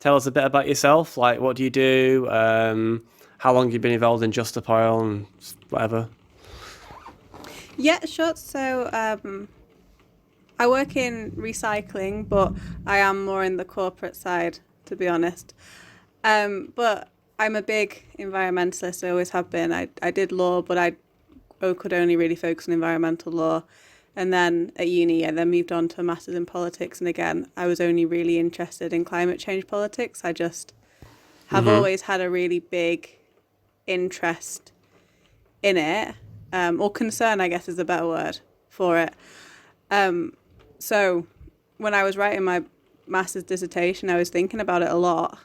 tell us a bit about yourself? Like, what do you do? How long have you been involved in Just Stop Oil and whatever? Yeah, sure. I work in recycling, but I am more in the corporate side, to be honest. But I'm a big environmentalist. I always have been. I did law, but I could only really focus on environmental law. And then at uni, I then moved on to a master's in politics. And again, I was only really interested in climate change politics. I just have Mm-hmm. always had a really big interest in it, or concern, I guess is a better word for it. So when I was writing my master's dissertation, I was thinking about it a lot.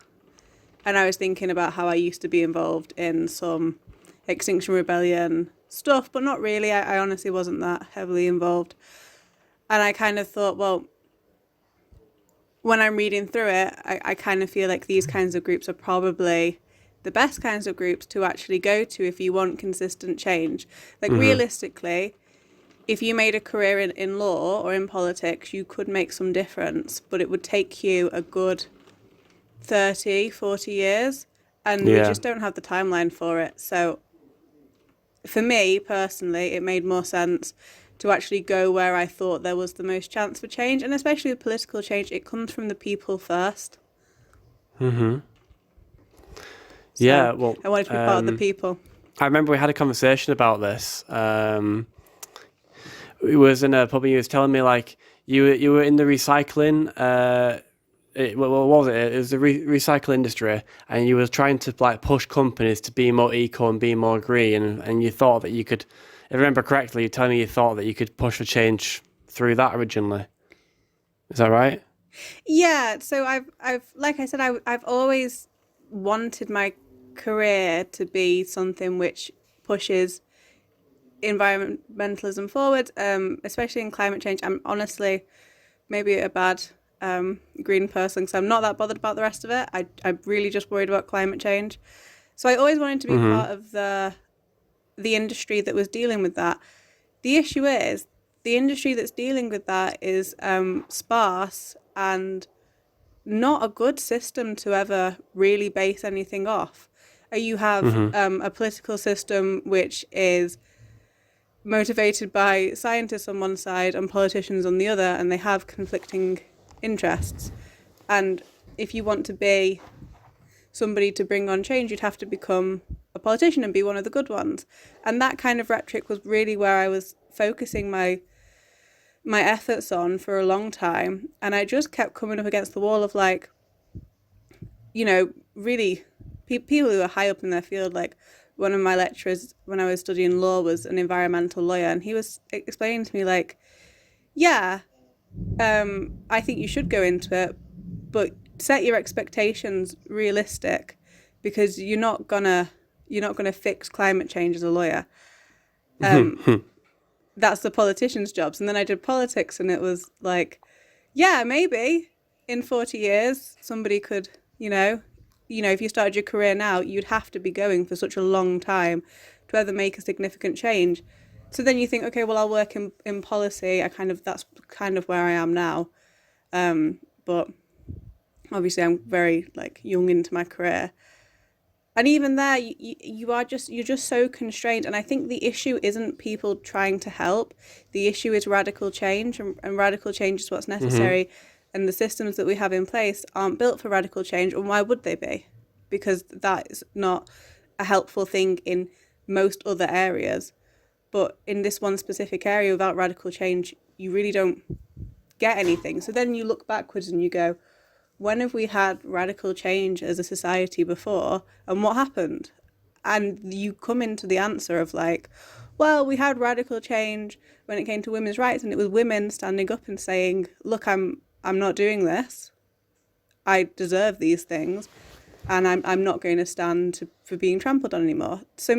And I was thinking about how I used to be involved in some Extinction Rebellion stuff, but not really. I honestly wasn't that heavily involved. And I kind of thought, well, when I'm reading through it, I kind of feel like these kinds of groups are probably the best kinds of groups to actually go to if you want consistent change. Like, Mm-hmm. realistically, if you made a career in law or in politics, you could make some difference, but it would take you a good 30, 40 years, and we Yeah. just don't have the timeline for it. So for me personally, it made more sense to actually go where I thought there was the most chance for change, and especially with political change, it comes from the people first. Mm-hmm. So Yeah. Well, I wanted to be part of the people. I remember we had a conversation about this. It was in a pub and you was telling me like you were in the recycling what was it? It was the recycle industry, and you were trying to like push companies to be more eco and be more green, and you thought that you could, if I remember correctly, you telling me you thought that you could push for change through that originally. Is that right? Yeah, so I've like I said, I've always wanted my career to be something which pushes environmentalism forward, especially in climate change. I'm honestly maybe a bad green person because I'm not that bothered about the rest of it. I'm really just worried about climate change. So I always wanted to be Mm-hmm. part of the industry that was dealing with that. The issue is the industry that's dealing with that is sparse and not a good system to ever really base anything off. You have Mm-hmm. a political system which is motivated by scientists on one side and politicians on the other, and they have conflicting interests. And if you want to be somebody to bring on change, you'd have to become a politician and be one of the good ones. And that kind of rhetoric was really where I was focusing my efforts on for a long time. And I just kept coming up against the wall of like, really people who are high up in their field. Like one of my lecturers when I was studying law was an environmental lawyer, and he was explaining to me like, yeah, I think you should go into it, but set your expectations realistic, because you're not gonna fix climate change as a lawyer. That's the politician's jobs. And then I did politics, and it was like, yeah, maybe in 40 years somebody could, if you started your career now, you'd have to be going for such a long time to ever make a significant change. So then you think, okay, well, I'll work in policy. That's kind of where I am now. But obviously I'm very like young into my career. And even there, you're just so constrained. And I think the issue isn't people trying to help. The issue is radical change, and radical change is what's Mm-hmm. necessary. And the systems that we have in place aren't built for radical change. And why would they be? Because that is not a helpful thing in most other areas. But in this one specific area, without radical change, you really don't get anything. So then you look backwards and you go, when have we had radical change as a society before, and what happened? And you come into the answer of like, well, we had radical change when it came to women's rights, and it was women standing up and saying, look, I'm not doing this. I deserve these things, and I'm not going to stand for being trampled on anymore. So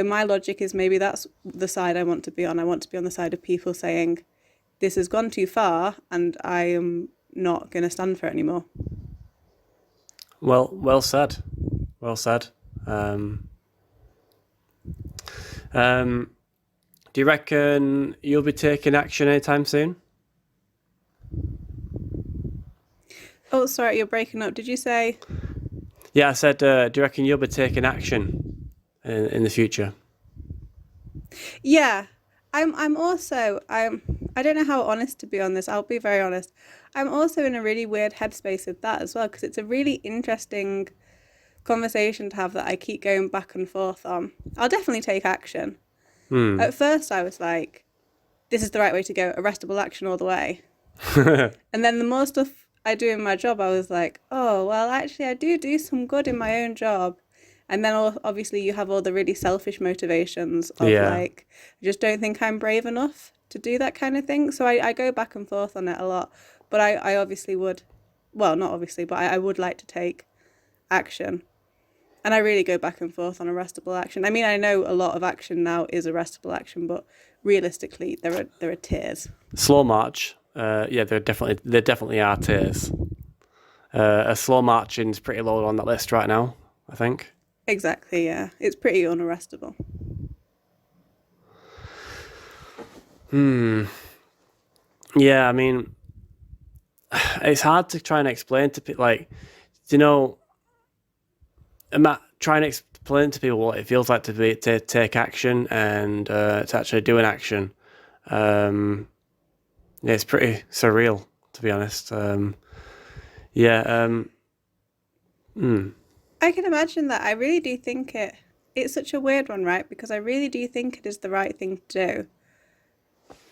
my logic is maybe that's the side I want to be on. I want to be on the side of people saying, this has gone too far, and I am not going to stand for it anymore. Well said. Well said. Um, um, do you reckon you'll be taking action anytime soon? Oh, sorry, you're breaking up. Did you say? Yeah, I said, do you reckon you'll be taking action in the future? Yeah. I'm also I don't know how honest to be on this. I'll be very honest. I'm also in a really weird headspace with that as well because it's a really interesting conversation to have that I keep going back and forth on. I'll definitely take action. Hmm. At first I was like, this is the right way to go, arrestable action all the way. And then the more stuff I do in my job, I was like, oh, well, actually, I do some good in my own job. And then obviously you have all the really selfish motivations of Yeah. like, I just don't think I'm brave enough to do that kind of thing. So I go back and forth on it a lot. But I obviously would, well, not obviously, but I would like to take action. And I really go back and forth on arrestable action. I mean, I know a lot of action now is arrestable action, but realistically, there are tiers. Slow march. Yeah, there definitely are tiers. A slow marching's pretty low on that list right now, I think. Exactly, yeah. It's pretty unarrestable. Yeah, I mean, it's hard to try and explain to people. Like, you know, trying to explain to people what it feels like to take action and to actually do an action. Um, yeah, it's pretty surreal, to be honest. Yeah. I can imagine that. I really do think it's such a weird one, right? Because I really do think it is the right thing to do.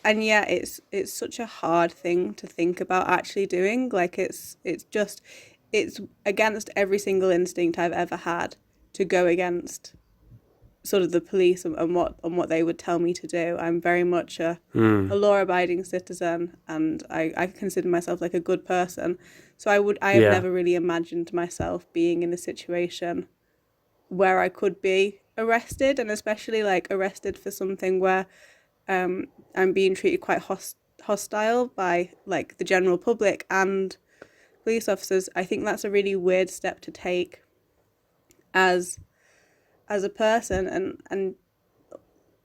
And yet it's such a hard thing to think about actually doing. Like it's against every single instinct I've ever had to go against sort of the police and what they would tell me to do. I'm very much a law abiding citizen and I consider myself like a good person. So I have Yeah. never really imagined myself being in a situation where I could be arrested and especially like arrested for something where I'm being treated quite hostile by like the general public and police officers. I think that's a really weird step to take as a person and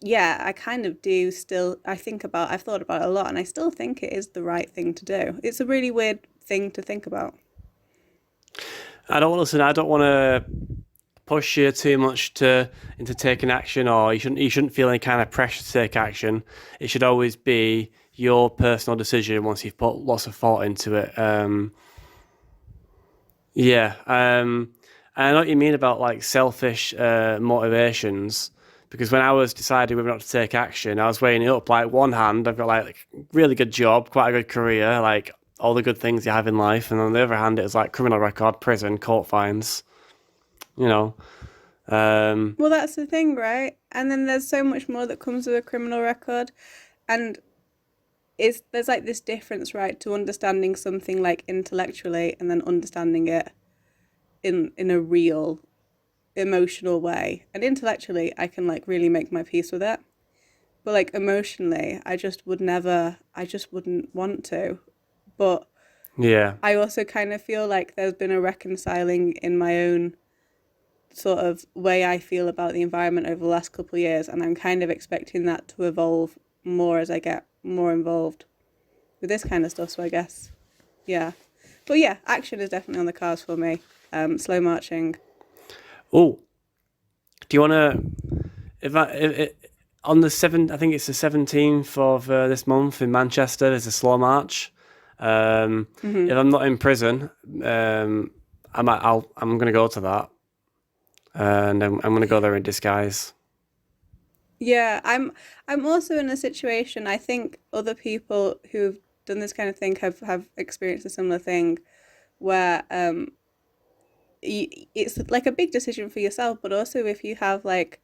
yeah, I kind of do still I've thought about it a lot and I still think it is the right thing to do. It's a really weird thing to think about. I don't want to push you too much into taking action, or you shouldn't feel any kind of pressure to take action. It should always be your personal decision once you've put lots of thought into it. Yeah, I know what you mean about like selfish motivations. Because when I was deciding whether or not to take action, I was weighing it up. Like one hand, I've got like really good job, quite a good career, like all the good things you have in life, and on the other hand, it was like criminal record, prison, court fines. You know, Well, that's the thing, right? And then there's so much more that comes with a criminal record and there's like this difference, right, to understanding something like intellectually and then understanding it in a real emotional way. And intellectually, I can like really make my peace with it. But like emotionally, I just wouldn't want to. But yeah, I also kind of feel like there's been a reconciling in my own sort of way I feel about the environment over the last couple of years. And I'm kind of expecting that to evolve more as I get more involved with this kind of stuff. So I guess, yeah. But yeah, action is definitely on the cards for me. Slow marching. oh, do you want to? If on the seventh, I think it's the 17th of this month in Manchester. There's a slow march. If I'm not in prison, I'm gonna go to that, and I'm gonna go there in disguise. Yeah, I'm also in a situation. I think other people who've done this kind of thing have experienced a similar thing, where it's like a big decision for yourself, but also if you have like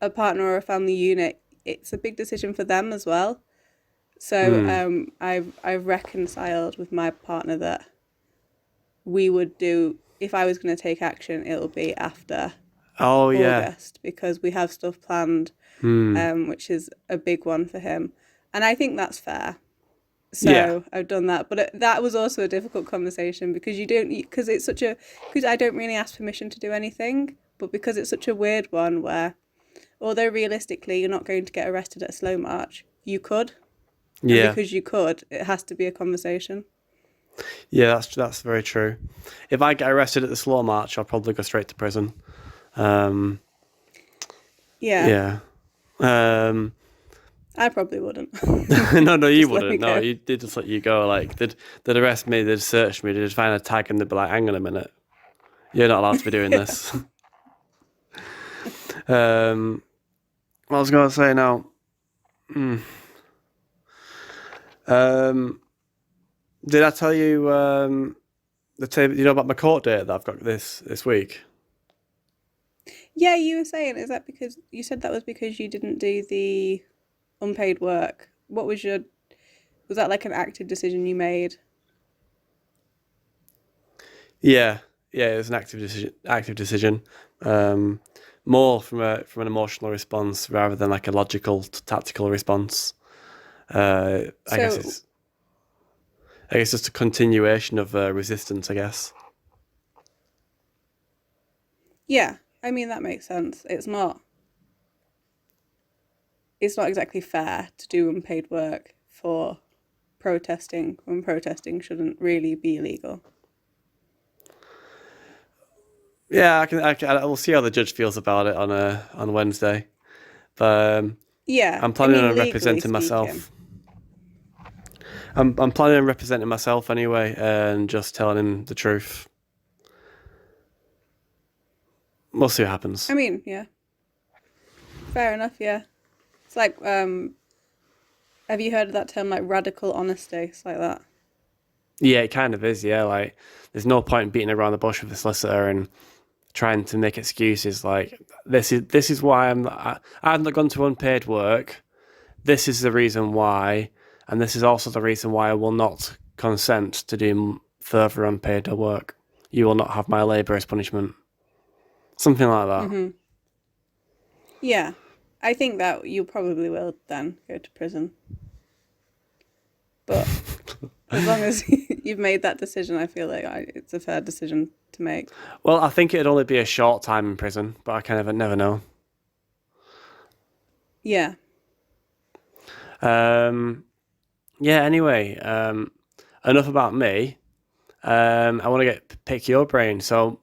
a partner or a family unit, it's a big decision for them as well. So I've reconciled with my partner that we would do if I was going to take action, it'll be after Oh yeah, August because we have stuff planned, which is a big one for him, and I think that's fair. yeah, So I've done that, but that was also a difficult conversation because you don't because it's such a because I don't really ask permission to do anything, but because it's such a weird one where although realistically you're not going to get arrested at a slow march, you could, and yeah. because you could, it has to be a conversation. Yeah, that's very true. If I get arrested at the slow march, I'll probably go straight to prison. Um, Yeah, yeah. Um, I probably wouldn't. no, you Just let me wouldn't. No, go. you did just let you go. Like they'd arrest me, they'd search me, they'd find a tag, and they'd be like, "Hang on a minute, you're not allowed to be doing this." um, what I was going to say now. Um, did I tell you you know about my court date that I've got this week? Yeah, you were saying, is that because you said that was because you didn't do the unpaid work? What was your, was that like an active decision you made? Yeah, yeah, it was an active decision. Active decision. Um, More from an emotional response rather than like a logical, tactical response. I guess So, it's just a continuation of resistance. I guess. yeah, I mean, that makes sense. It's not exactly fair to do unpaid work for protesting when protesting shouldn't really be illegal. Yeah, we'll see how the judge feels about it on Wednesday. But Yeah, I'm I planning mean, on legally representing speaking. myself. I'm planning on representing myself anyway, and just telling him the truth. We'll see what happens. I mean, yeah, fair enough, yeah. It's like, have you heard of that term, like radical honesty? It's like that. Yeah, it kind of is. Yeah, like there's no point beating around the bush with a solicitor and trying to make excuses. Like this is why I've not gone to unpaid work. This is the reason why, and this is also the reason why I will not consent to do further unpaid work. You will not have my labour as punishment. Something like that. Mm-hmm. Yeah, I think that you probably will then go to prison. But as long as you've made that decision, I feel like it's a fair decision to make. Well, I think it'd only be a short time in prison, but I kind of never know. Yeah. Um, yeah. Anyway, enough about me. I want to pick your brain. So,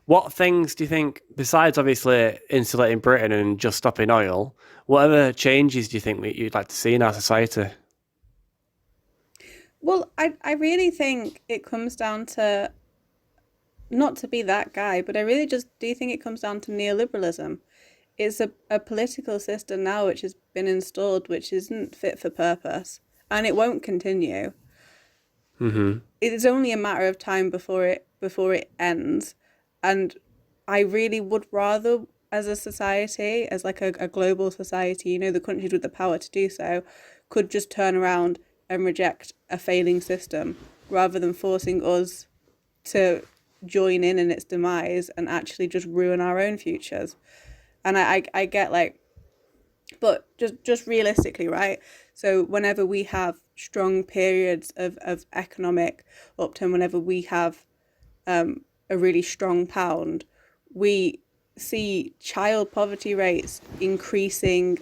what things do you think, besides obviously insulating Britain and just stopping oil, what other changes do you think you'd like to see in our society? Well, I really think it comes down to, not to be that guy, but I really just do think it comes down to neoliberalism. It's a political system now which has been installed which isn't fit for purpose, and it won't continue. Mm-hmm. It's only a matter of time before it ends. And I really would rather, as a society, as like a global society, the countries with the power to do so could just turn around and reject a failing system rather than forcing us to join in its demise and actually just ruin our own futures. And I get like, but just realistically, right? So whenever we have strong periods of economic upturn, whenever we have a really strong pound, we see child poverty rates increasing,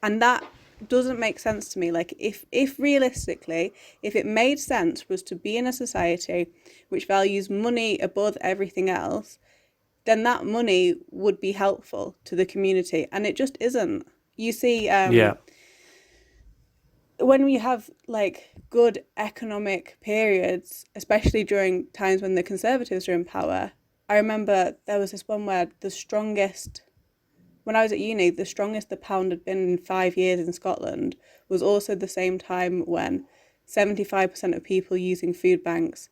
and that doesn't make sense to me. Like, if realistically, if it made sense was to be in a society which values money above everything else, then that money would be helpful to the community, and it just isn't. You see, Yeah. when we have like good economic periods, especially during times when the Conservatives are in power, I remember there was this one where when I was at uni, the strongest the pound had been in 5 years in Scotland was also the same time when 75% of people using food banks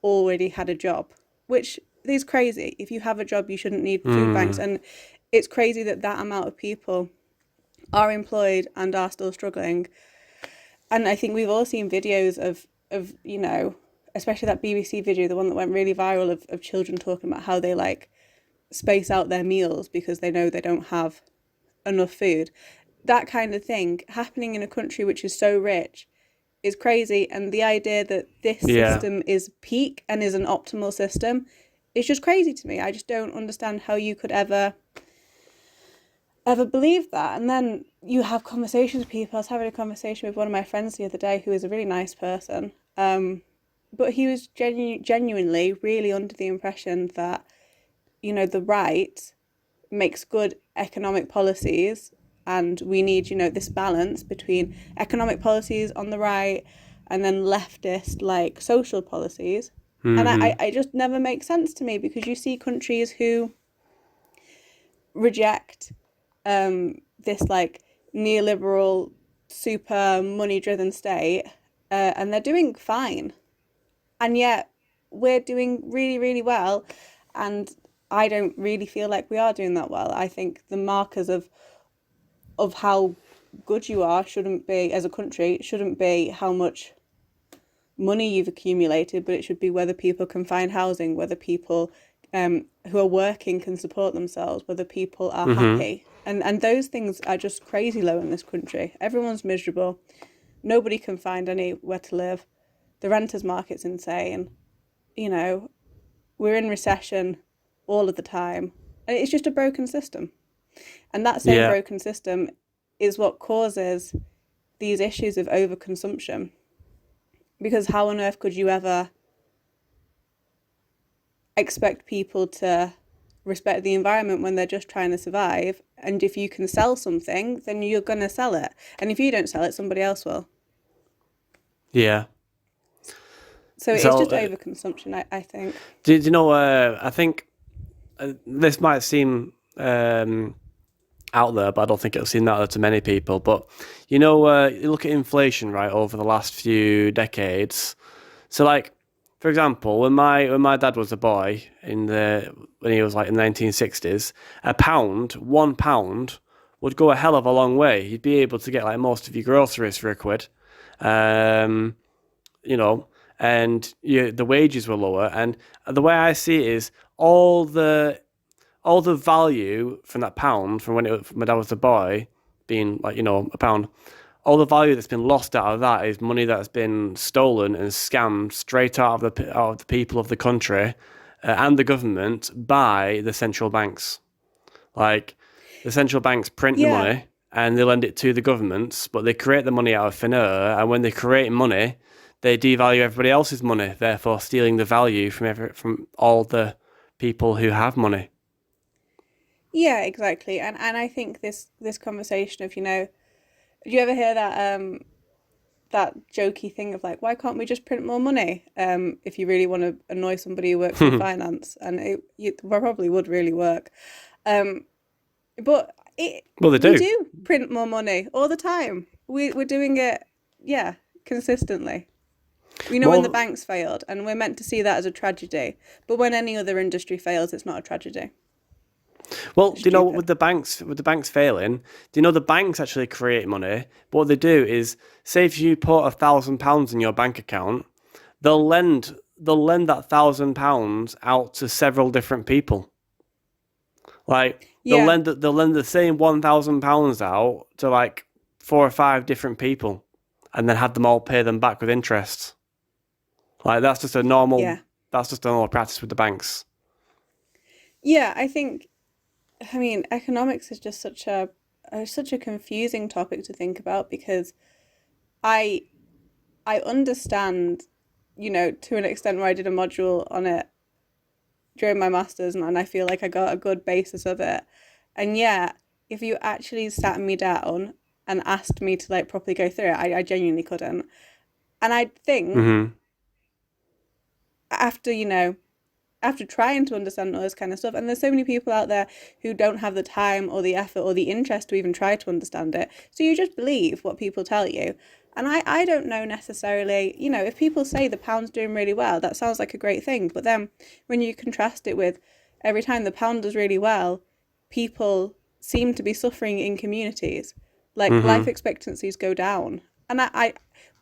already had a job, which is crazy. If you have a job, you shouldn't need food banks. Mm. And it's crazy that that amount of people are employed and are still struggling. And I think we've all seen videos of especially that BBC video, the one that went really viral of children talking about how they like space out their meals because they know they don't have enough food. That kind of thing happening in a country which is so rich is crazy. And the idea that this Yeah. system is peak and is an optimal system is just crazy to me. I just don't understand how you could ever believe that. And then you have conversations with people. I was having a conversation with one of my friends the other day who is a really nice person. but he was genuinely really under the impression that, the right makes good economic policies, and we need, this balance between economic policies on the right and then leftist like social policies. And I just never makes sense to me, because you see countries who reject this like neoliberal super money driven state, and they're doing fine, and yet we're doing really, really well. And I don't really feel like we are doing that well. I think the markers of how good you are shouldn't be, as a country, shouldn't be how much money you've accumulated, but it should be whether people can find housing, whether people who are working can support themselves, whether people are happy. And those things are just crazy low in this country. Everyone's miserable. Nobody can find anywhere to live. The renters market's insane. We're in recession all of the time. And it's just a broken system. And that same broken system is what causes these issues of overconsumption. Because how on earth could you ever expect people to respect the environment when they're just trying to survive? And if you can sell something, then you're going to sell it. And if you don't sell it, somebody else will. Yeah. So it's just overconsumption, I think. Do you know, I think this might seem out there, but I don't think it'll seem out there to many people. But, you look at inflation, right, over the last few decades. So, like, for example, when my dad was a boy, when he was like in the 1960s, one pound would go a hell of a long way. You'd be able to get like most of your groceries for £1. And the wages were lower. And the way I see it is all the value from that pound, from when my dad was a boy, being like, a pound, all the value that's been lost out of that is money that's been stolen and scammed straight out of the people of the country and the government by the central banks. Like, the central banks print the money and they lend it to the governments, but they create the money out of thin air. And when they create money, they devalue everybody else's money, therefore stealing the value from all the people who have money. Yeah, exactly. And I think this conversation of, do you ever hear that jokey thing of like, why can't we just print more money if you really want to annoy somebody who works in finance? And it probably would really work. But they do. We do print more money all the time. We're doing it, consistently. When the banks failed, and we're meant to see that as a tragedy. But when any other industry fails, it's not a tragedy. Well, do you know, with the banks failing, do you know the banks actually create money? But what they do is, say if you put £1,000 in your bank account, they'll lend that £1,000 out to several different people. Like they'll lend the same £1,000 out to like 4 or 5 different people, and then have them all pay them back with interest. Like that's just a normal practice with the banks. Yeah, economics is just such a confusing topic to think about, because I understand, to an extent, where I did a module on it during my master's, and I feel like I got a good basis of it. And yet, if you actually sat me down and asked me to like properly go through it, I genuinely couldn't. And I think after trying to understand all this kind of stuff, and there's so many people out there who don't have the time or the effort or the interest to even try to understand it, so you just believe what people tell you. And I don't know necessarily, if people say the pound's doing really well, that sounds like a great thing, but then when you contrast it with every time the pound does really well, people seem to be suffering in communities, like life expectancies go down. And I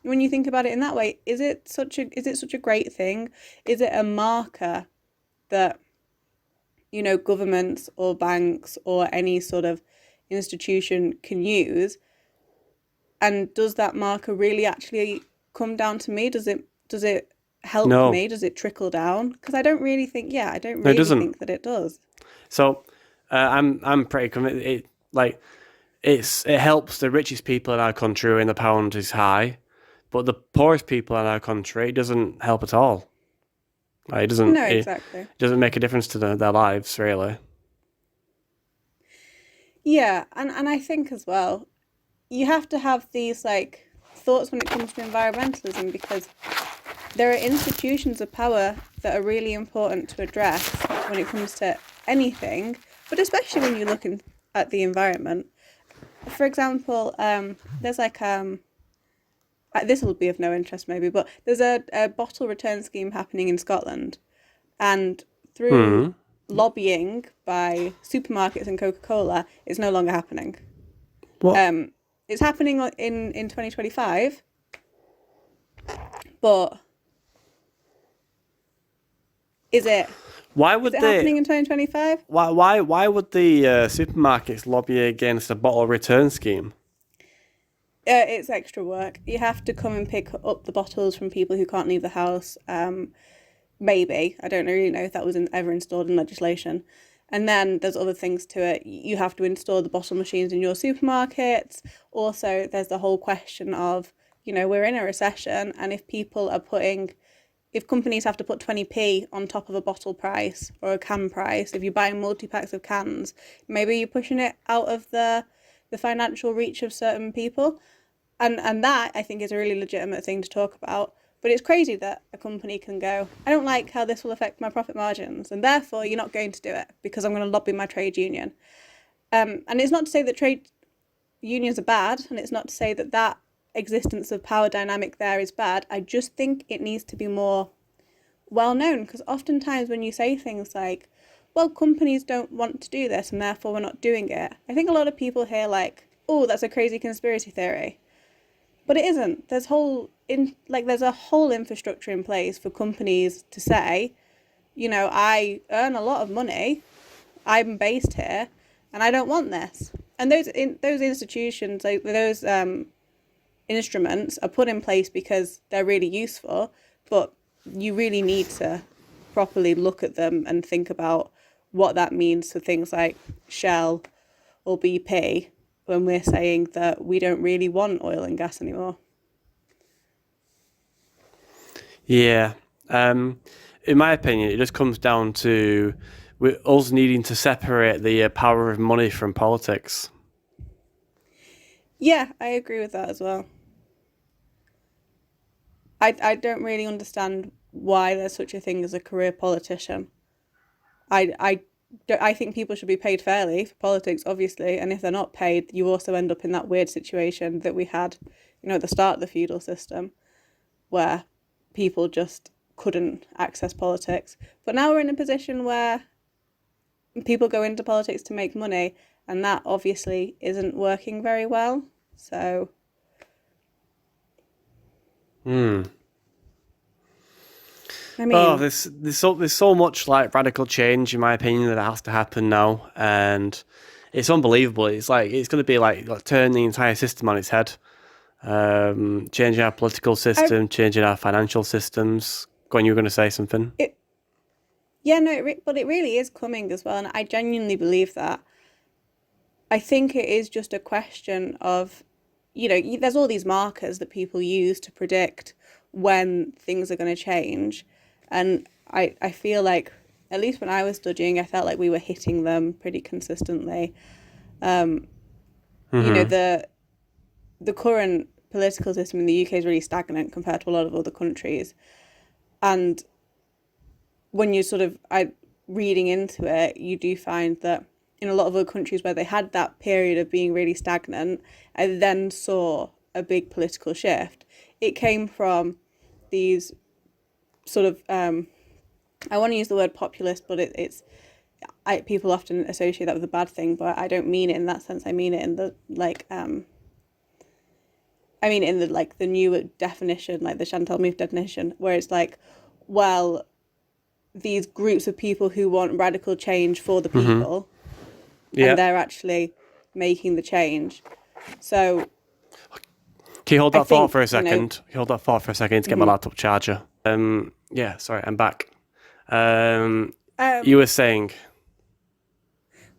when you think about it in that way, is it such a great thing? Is it a marker that governments or banks or any sort of institution can use? And does that marker really actually come down to me? Does it help me? Does it trickle down? Because I don't really think think that it does. So I'm pretty convinced it helps the richest people in our country when the pound is high, but the poorest people in our country, it doesn't help at all. Like, No, it exactly. doesn't make a difference to their lives, really. Yeah, and I think as well, you have to have these like thoughts when it comes to environmentalism because there are institutions of power that are really important to address when it comes to anything, but especially when you look at the environment. For example, there's like this will be of no interest maybe, but there's a bottle return scheme happening in Scotland, and through Hmm. lobbying by supermarkets and Coca-Cola, it's no longer happening. What? It's happening in 2025, but is it Why is would it they? happening in 2025? Why would the supermarkets lobby against a bottle return scheme? It's extra work. You have to come and pick up the bottles from people who can't leave the house. Maybe I don't really know if that was ever installed in legislation. And then there's other things to it. You have to install the bottle machines in your supermarkets. Also, there's the whole question of, we're in a recession, and if companies have to put 20p on top of a bottle price or a can price, if you're buying multi-packs of cans, maybe you're pushing it out of the financial reach of certain people. And that, I think, is a really legitimate thing to talk about. But it's crazy that a company can go, I don't like how this will affect my profit margins, and therefore you're not going to do it because I'm going to lobby my trade union. And it's not to say that trade unions are bad, and it's not to say that that existence of power dynamic there is bad. I just think it needs to be more well known, because oftentimes when you say things like, well, companies don't want to do this and therefore we're not doing it, I think a lot of people hear like, oh, that's a crazy conspiracy theory. But it isn't. There's a whole infrastructure in place for companies to say, I earn a lot of money, I'm based here, and I don't want this. And those institutions, like those instruments, are put in place because they're really useful. But you really need to properly look at them and think about what that means for things like Shell or BP when we're saying that we don't really want oil and gas anymore. Yeah. In my opinion, it just comes down to us needing to separate the power of money from politics. Yeah, I agree with that as well. I don't really understand why there's such a thing as a career politician. I, I think people should be paid fairly for politics, obviously, and if they're not paid, you also end up in that weird situation that we had, at the start of the feudal system, where people just couldn't access politics. But now we're in a position where people go into politics to make money, and that obviously isn't working very well. So, Hmm. I Oh, mean, there's so much like radical change in my opinion that has to happen now, and it's unbelievable. It's like it's going to be like turning the entire system on its head, changing our political I system, changing our financial systems. Go on, you were going to say something. it yeah no, but it really is coming as well, and I genuinely believe that. I think it is just a question of, there's all these markers that people use to predict when things are going to change. And I feel like, at least when I was studying, I felt like we were hitting them pretty consistently. Um, you know, Hmm. the current political system in the UK is really stagnant compared to a lot of other countries. And when you sort of reading into it, you do find that in a lot of other countries where they had that period of being really stagnant, I then saw a big political shift. It came from these sort of I want to use the word populist, but people often associate that with a bad thing, but I don't mean it in that sense. I mean it in the the new definition, like the Chantal Mouffe definition, where it's like, well, these groups of people who want radical change for the Hmm. people, and Yeah. they're actually making the change. So Can you hold I that thought think, for a second? Can you hold that thought for a second to get my mhm. laptop charger? Yeah. Sorry, I'm back. Um, you um, were saying.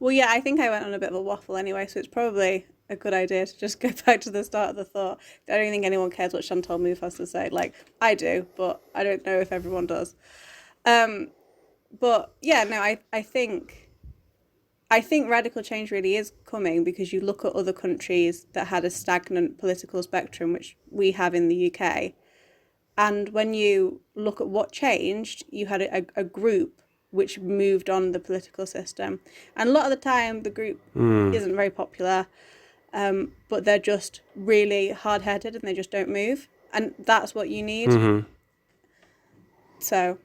well, yeah, I think I went on a bit of a waffle anyway, so it's probably a good idea to just go back to the start of the thought. I don't think anyone cares what Chantal Mouffe has to say. Like, I do, but I don't know if everyone does. But yeah, no, I think radical change really is coming, because you look at other countries that had a stagnant political spectrum, which we have in the UK. And when you look at what changed, you had a group which moved on the political system. And a lot of the time, the group isn't very popular, but they're just really hard-headed and they just don't move. And that's what you need. So,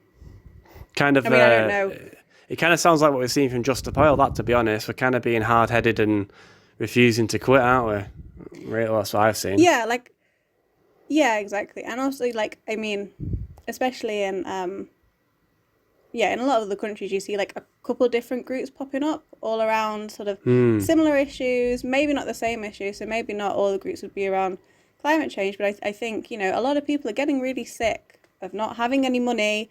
Kind of. I mean, I don't know. It kind of sounds like what we're seeing from Just Stop Oil, that, to be honest. We're kind of being hard-headed and refusing to quit, aren't we? Really, that's what I've seen. Yeah, like, yeah, exactly. And also, like, I mean, especially in, in a lot of the countries, you see, like, a couple of different groups popping up all around sort of similar issues, maybe not the same issue, so maybe not all the groups would be around climate change, but I think, you know, a lot of people are getting really sick of not having any money,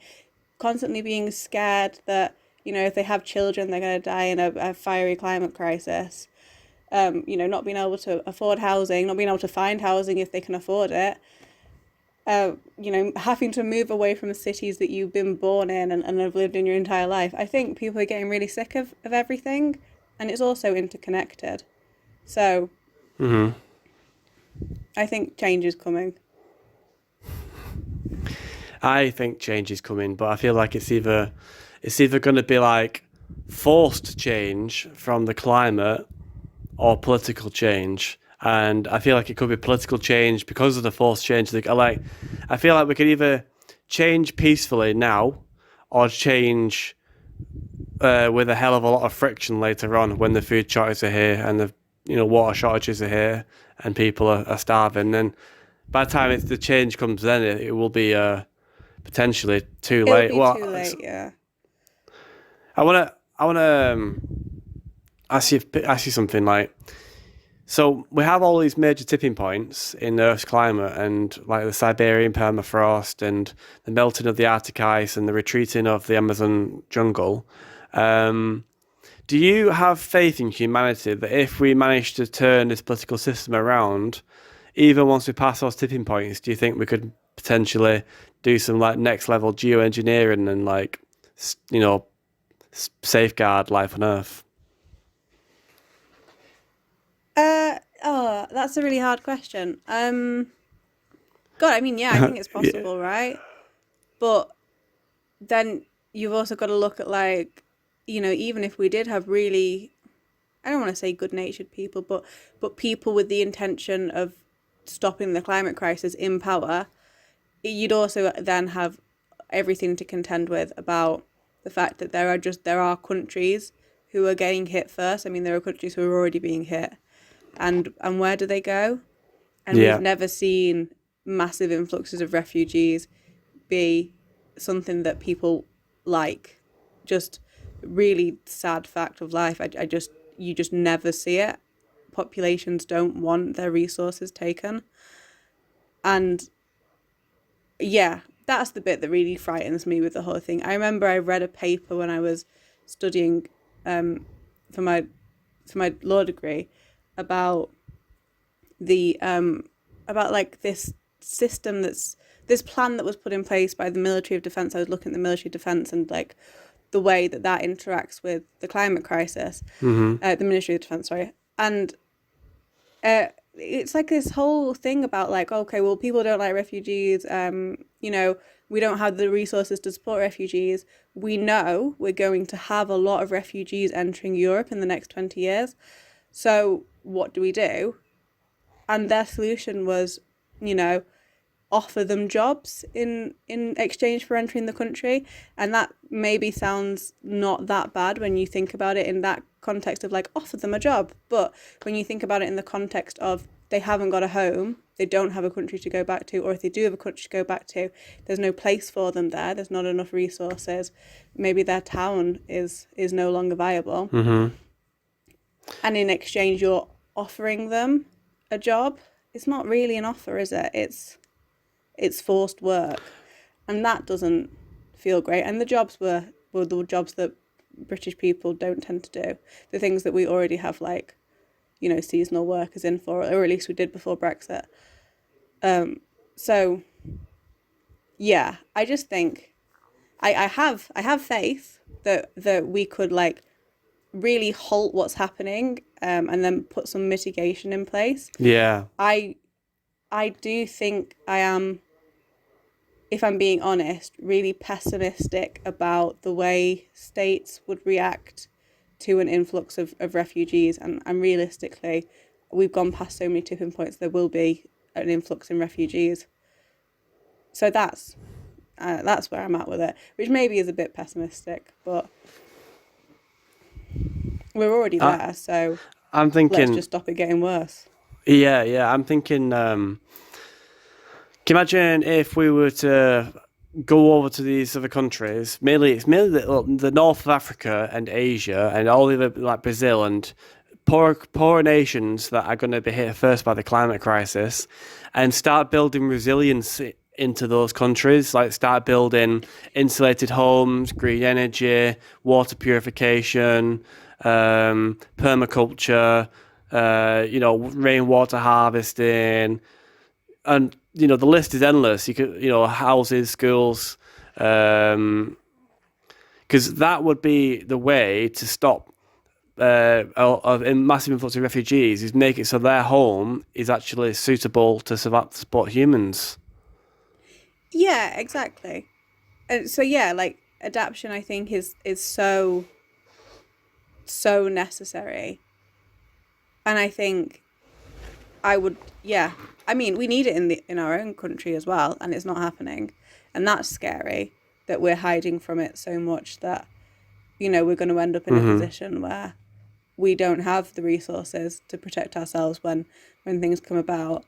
constantly being scared that, you know, if they have children, they're going to die in a fiery climate crisis. You know, not being able to afford housing, not being able to find housing if they can afford it. You know, having to move away from cities that you've been born in and have lived in your entire life. I think people are getting really sick of everything, and it's also interconnected. So, I think change is coming. I think change is coming, but I feel like it's either going to be like forced change from the climate or political change. And I feel like it could be political change because of the forced change. I feel like we could either change peacefully now or change with a hell of a lot of friction later on when the food shortages are here and the water shortages are here and people are starving. Then by the time the change comes, then it will be potentially too late. It'll be too late, yeah. I wanna ask you something, like, so we have all these major tipping points in Earth's climate, and like the Siberian permafrost and the melting of the Arctic ice and the retreating of the Amazon jungle. Do you have faith in humanity that if we manage to turn this political system around, even once we pass those tipping points, do you think we could potentially do some like next level geoengineering and, like, safeguard life on Earth? That's a really hard question. God, I mean, yeah, I think it's possible, right? But then you've also got to look at, like, you know, even if we did have really, I don't want to say good-natured people, but people with the intention of stopping the climate crisis in power, you'd also then have everything to contend with about the fact that there are countries who are getting hit first. I mean, there are countries who are already being hit. And where do they go? And we've never seen massive influxes of refugees be something that people like. Just really sad fact of life. You just never see it. Populations don't want their resources taken. And yeah, that's the bit that really frightens me with the whole thing. I remember I read a paper when I was studying for my law degree about like this system this plan that was put in place by the Military of Defence. I was looking at the Military of Defence and, like, the way that interacts with the climate crisis. The Ministry of Defence, sorry. And it's like this whole thing about, like, okay, well, people don't like refugees. You know, we don't have the resources to support refugees. We know we're going to have a lot of refugees entering Europe in the next 20 years. So what do we do? And their solution was, you know, offer them jobs in exchange for entering the country. And that maybe sounds not that bad when you think about it in that context of, like, offer them a job. But when you think about it in the context of they haven't got a home, they don't have a country to go back to, or if they do have a country to go back to, there's no place for them there. There's not enough resources. Maybe their town is no longer viable. And in exchange, you're offering them a job. It's not really an offer, is it? It's forced work, and that doesn't feel great. And the jobs were the jobs that British people don't tend to do. The things that we already have, like, seasonal workers in for, or at least we did before Brexit. So yeah, I just think I have faith that we could like really halt what's happening, and then put some mitigation in place. Yeah. I do think I am, if I'm being honest, really pessimistic about the way states would react to an influx of refugees. And realistically, we've gone past so many tipping points, there will be an influx in refugees. So that's where I'm at with it, which maybe is a bit pessimistic, but we're already there, so I'm thinking, let's just stop it getting worse. yeah, I'm thinking, can you imagine if we were to go over to these other countries, it's mainly the north of Africa and Asia and all the other, like Brazil and poor nations that are going to be hit first by the climate crisis, and start building resilience into those countries, like start building insulated homes, green energy, water purification, permaculture, rainwater harvesting, and the list is endless. You could, houses, schools, because that would be the way to stop a massive influx of refugees. Is make it so their home is actually suitable to support humans. Yeah, exactly. And so yeah, like adaptation, I think is so necessary, and I think yeah. I mean, we need it in our own country as well, and it's not happening, and that's scary that we're hiding from it so much that we're going to end up in a position where we don't have the resources to protect ourselves when things come about,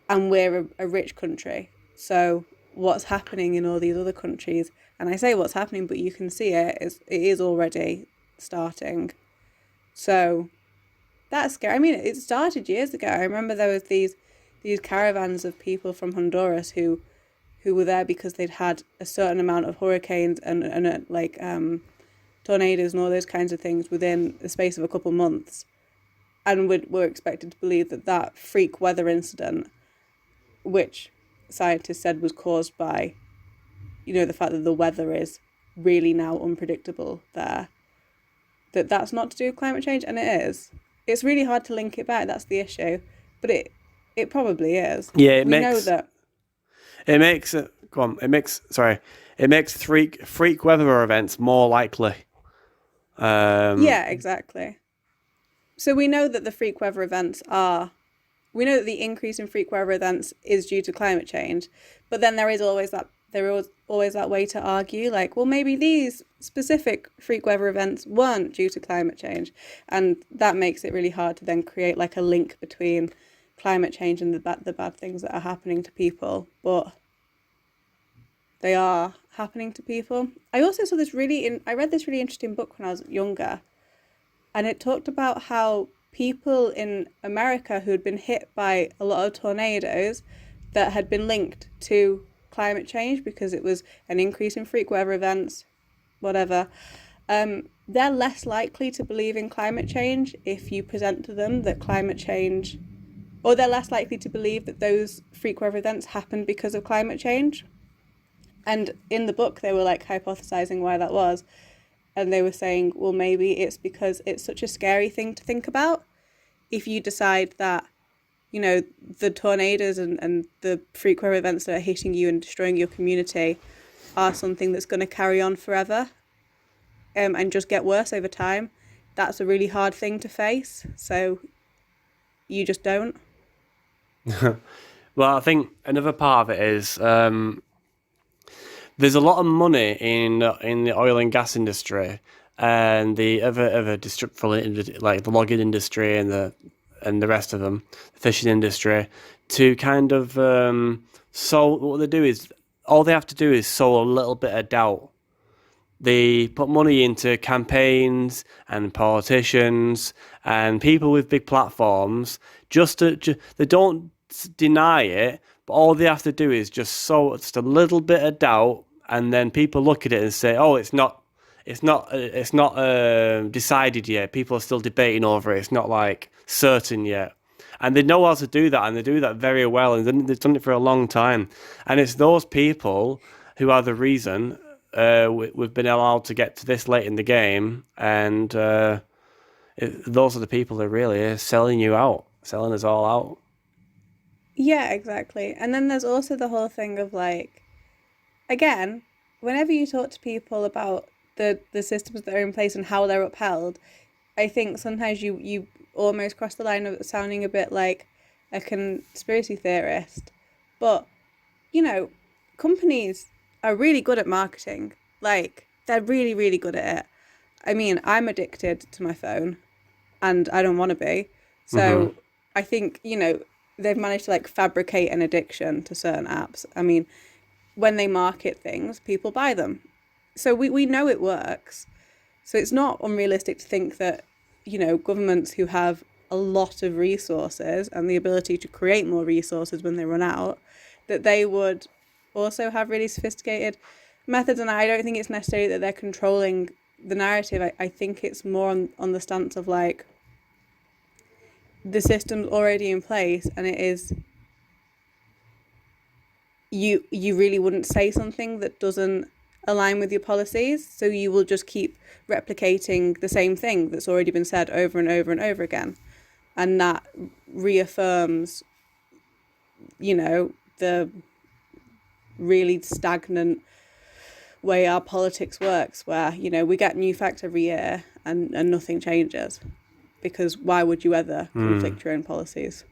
and we're a rich country. So what's happening in all these other countries, and I say what's happening, but you can see it is already starting. So that's scary. I mean, it started years ago. I remember there was these caravans of people from Honduras who were there because they'd had a certain amount of hurricanes and tornadoes and all those kinds of things within the space of a couple months, and were expected to believe that freak weather incident, which scientists said was caused by, the fact that the weather is really now unpredictable there, that's not to do with climate change, and it is. It's really hard to link it back. That's the issue, but it probably is. Yeah, know that. It makes It makes freak weather events more likely. Yeah, exactly. So we know that the freak weather events we know that the increase in freak weather events is due to climate change, but then there is always that way to argue, like, well, maybe these specific freak weather events weren't due to climate change, and that makes it really hard to then create like a link between climate change and the bad things that are happening to people, but they are happening to people. I also saw I read this really interesting book when I was younger, and it talked about how people in America who had been hit by a lot of tornadoes that had been linked to climate change because it was an increase in freak weather events, whatever, they're less likely to believe in climate change if you present to them that climate change, or they're less likely to believe that those freak weather events happened because of climate change. And in the book, they were like hypothesizing why that was. And they were saying, well, maybe it's because it's such a scary thing to think about. If you decide that, the tornadoes and the freak weather events that are hitting you and destroying your community are something that's going to carry on forever, and just get worse over time, that's a really hard thing to face. So you just don't. Well, I think another part of it is there's a lot of money in the oil and gas industry and the other disruptive, like the logging industry and the rest of them, the fishing industry, to kind of sow. What they do is all they have to do is sow a little bit of doubt. They put money into campaigns and politicians and people with big platforms. They don't deny it, but all they have to do is just sow just a little bit of doubt, and then people look at it and say, "Oh, it's not it's not decided yet. People are still debating over it. It's not like certain yet. And they know how to do that, and they do that very well, and they've done it for a long time. And it's those people who are the reason we've been allowed to get to this late in the game, and those are the people that really are selling you out, selling us all out. Yeah, exactly. And then there's also the whole thing of like, again, whenever you talk to people about the systems that are in place and how they're upheld, I think sometimes you almost cross the line of sounding a bit like a conspiracy theorist. But, you know, companies are really good at marketing. Like, they're really, really good at it. I mean, I'm addicted to my phone and I don't want to be. Hmm. So I think, they've managed to like fabricate an addiction to certain apps. I mean, when they market things, people buy them. So we know it works. So it's not unrealistic to think that, governments who have a lot of resources and the ability to create more resources when they run out, that they would also have really sophisticated methods. And I don't think it's necessarily that they're controlling the narrative. I think it's more on the stance of like the system's already in place and it is you really wouldn't say something that doesn't align with your policies, so you will just keep replicating the same thing that's already been said over and over and over again, and that reaffirms the really stagnant way our politics works, where we get new facts every year and nothing changes, because why would you ever conflict your own policies?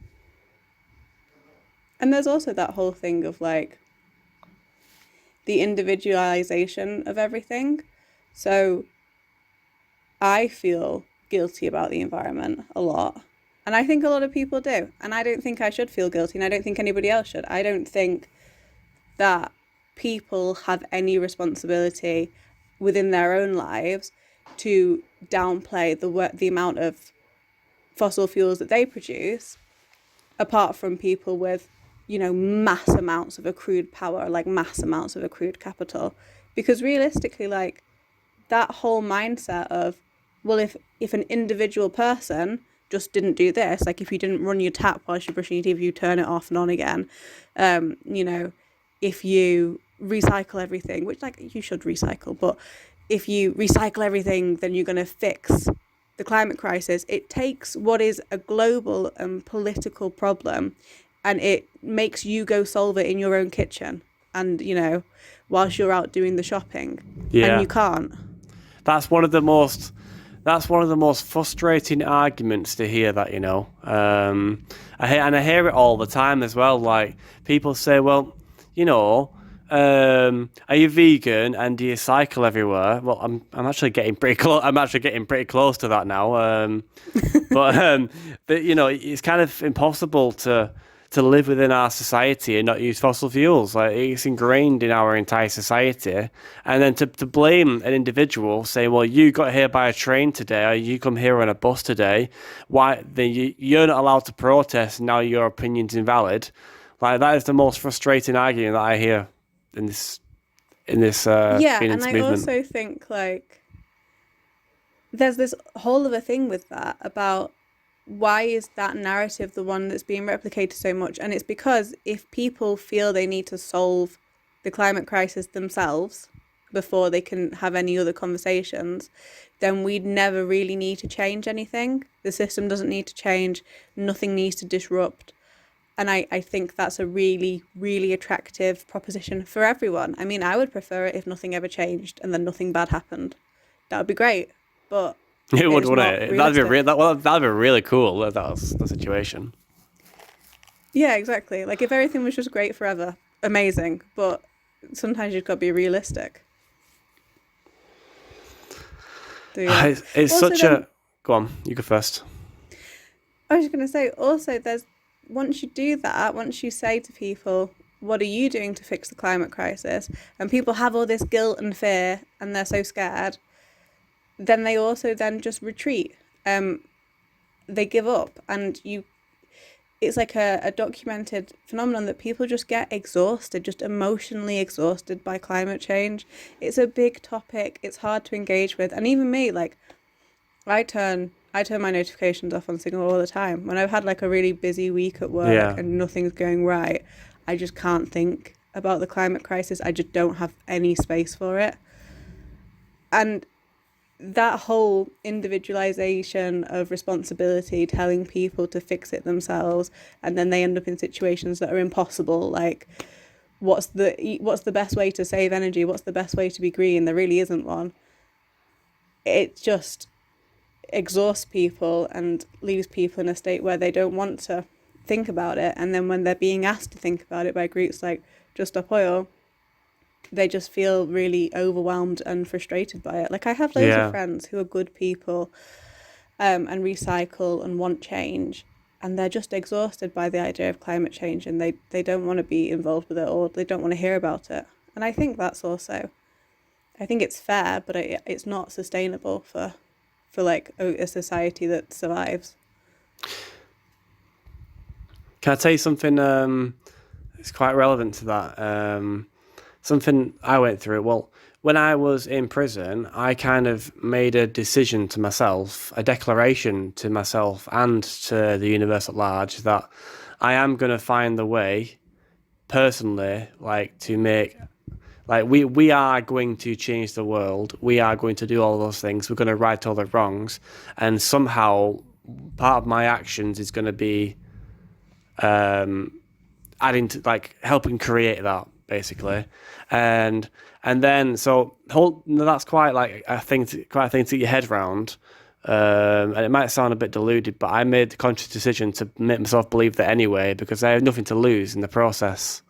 And there's also that whole thing of like the individualization of everything. So I feel guilty about the environment a lot. And I think a lot of people do. And I don't think I should feel guilty, and I don't think anybody else should. I don't think that people have any responsibility within their own lives to downplay the amount of fossil fuels that they produce, apart from people with mass amounts of accrued power, like mass amounts of accrued capital. Because realistically, like, that whole mindset of, well, if an individual person just didn't do this, like if you didn't run your tap whilst you're brushing your teeth, you turn it off and on again, if you recycle everything, which like you should recycle, but if you recycle everything, then you're going to fix the climate crisis. It takes what is a global and political problem and it makes you go solve it in your own kitchen and, whilst you're out doing the shopping. Yeah. And you can't. That's one of the most frustrating arguments to hear. That I hear it all the time as well. Like people say, well, are you vegan and do you cycle everywhere? Well, I'm actually getting pretty close. I'm actually getting pretty close to that now. But it's kind of impossible to live within our society and not use fossil fuels. Like it's ingrained in our entire society. And then to blame an individual, say, well, you got here by a train today, or you come here on a bus today, why then you're not allowed to protest and now your opinion's invalid. Like that is the most frustrating argument that I hear in this Yeah, and Phoenix I movement. also think like there's this whole other thing with that about why is that narrative the one that's being replicated so much? And it's because if people feel they need to solve the climate crisis themselves before they can have any other conversations, then we'd never really need to change anything. The system doesn't need to change. Nothing needs to disrupt. And I think that's a really, really attractive proposition for everyone. I mean, I would prefer it if nothing ever changed and then nothing bad happened. That would be great. But It would, it's wouldn't not it? That'd be realistic. that'd be really cool if that was the situation. Yeah, exactly. Like if everything was just great forever, amazing. But sometimes you've got to be realistic. So yeah. It's Also, such then a. Go on, you go first. I was just going to say, also, there's once you do that, once you say to people, what are you doing to fix the climate crisis? And people have all this guilt and fear and they're so scared, then they also then just retreat. They give up. And it's like a documented phenomenon that people just get exhausted, just emotionally exhausted by climate change. It's a big topic. It's hard to engage with. And even me, like I turn my notifications off on Signal all the time. When I've had like a really busy week at work Yeah. and nothing's going right, I just can't think about the climate crisis. I just don't have any space for it. And that whole individualization of responsibility, telling people to fix it themselves, and then they end up in situations that are impossible, like what's the best way to save energy, what's the best way to be green, there really isn't one. It just exhausts people and leaves people in a state where they don't want to think about it, and then when they're being asked to think about it by groups like Just Stop Oil, they just feel really overwhelmed and frustrated by it. Like I have loads of Yeah. friends who are good people, and recycle and want change, and they're just exhausted by the idea of climate change, and they don't want to be involved with it, or they don't want to hear about it. And I think that's also, I think it's fair, but it's not sustainable for like a society that survives. Can I tell you something? It's quite relevant to that. Something I went through. Well, when I was in prison, I kind of made a decision to myself, a declaration to myself and to the universe at large, that I am going to find the way, personally, like to make, like we are going to change the world. We are going to do all those things. We're going to right all the wrongs, and somehow part of my actions is going to be adding to, like, helping create that basically. And then so that's quite like a thing to get your head round. And it might sound a bit deluded, but I made the conscious decision to make myself believe that anyway, because I have nothing to lose in the process.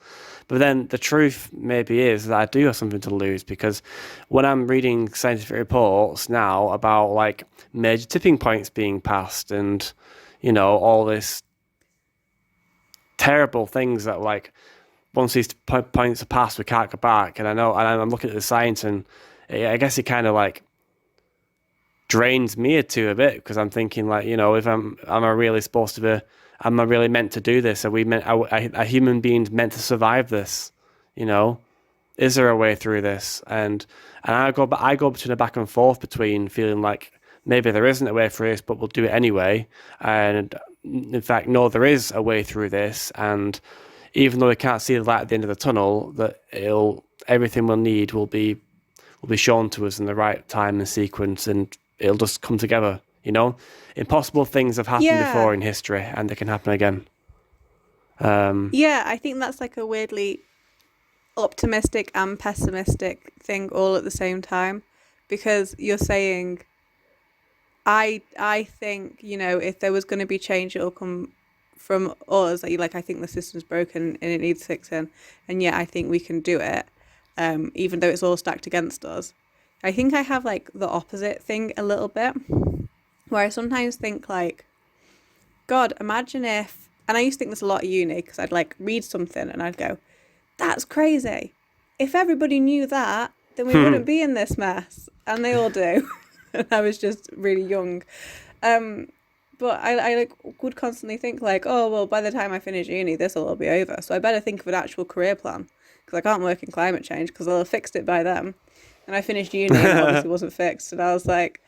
But then the truth maybe is that I do have something to lose, because when I'm reading scientific reports now about like major tipping points being passed, and all this terrible things that, like, once these points are passed, we can't go back. And I'm looking at the science, and I guess it kind of like drains me a bit, because I'm thinking, like, if am I really supposed to be? Am I really meant to do this? Are human beings meant to survive this? Is there a way through this? And I go between a back and forth between feeling like maybe there isn't a way through this, but we'll do it anyway. And in fact, no, there is a way through this. And even though we can't see the light at the end of the tunnel, that everything we'll need will be shown to us in the right time and sequence, and it'll just come together. Impossible things have happened before in history, and they can happen again. Yeah, I think that's like a weirdly optimistic and pessimistic thing all at the same time, because you're saying, I think, if there was going to be change, it'll come from us. Like, I think the system's broken and it needs fixing, and yet I think we can do it, even though it's all stacked against us. I think I have like the opposite thing a little bit, where I sometimes think like, God, imagine if, and I used to think this a lot at uni, because I'd like read something and I'd go, that's crazy. If everybody knew that, then we wouldn't be in this mess. And they all do. And I was just really young. But I like would constantly think like, oh, well, by the time I finish uni, this will all be over. So I better think of an actual career plan, because I can't work in climate change, because I'll have fixed it by then. And I finished uni and it obviously wasn't fixed. And I was like,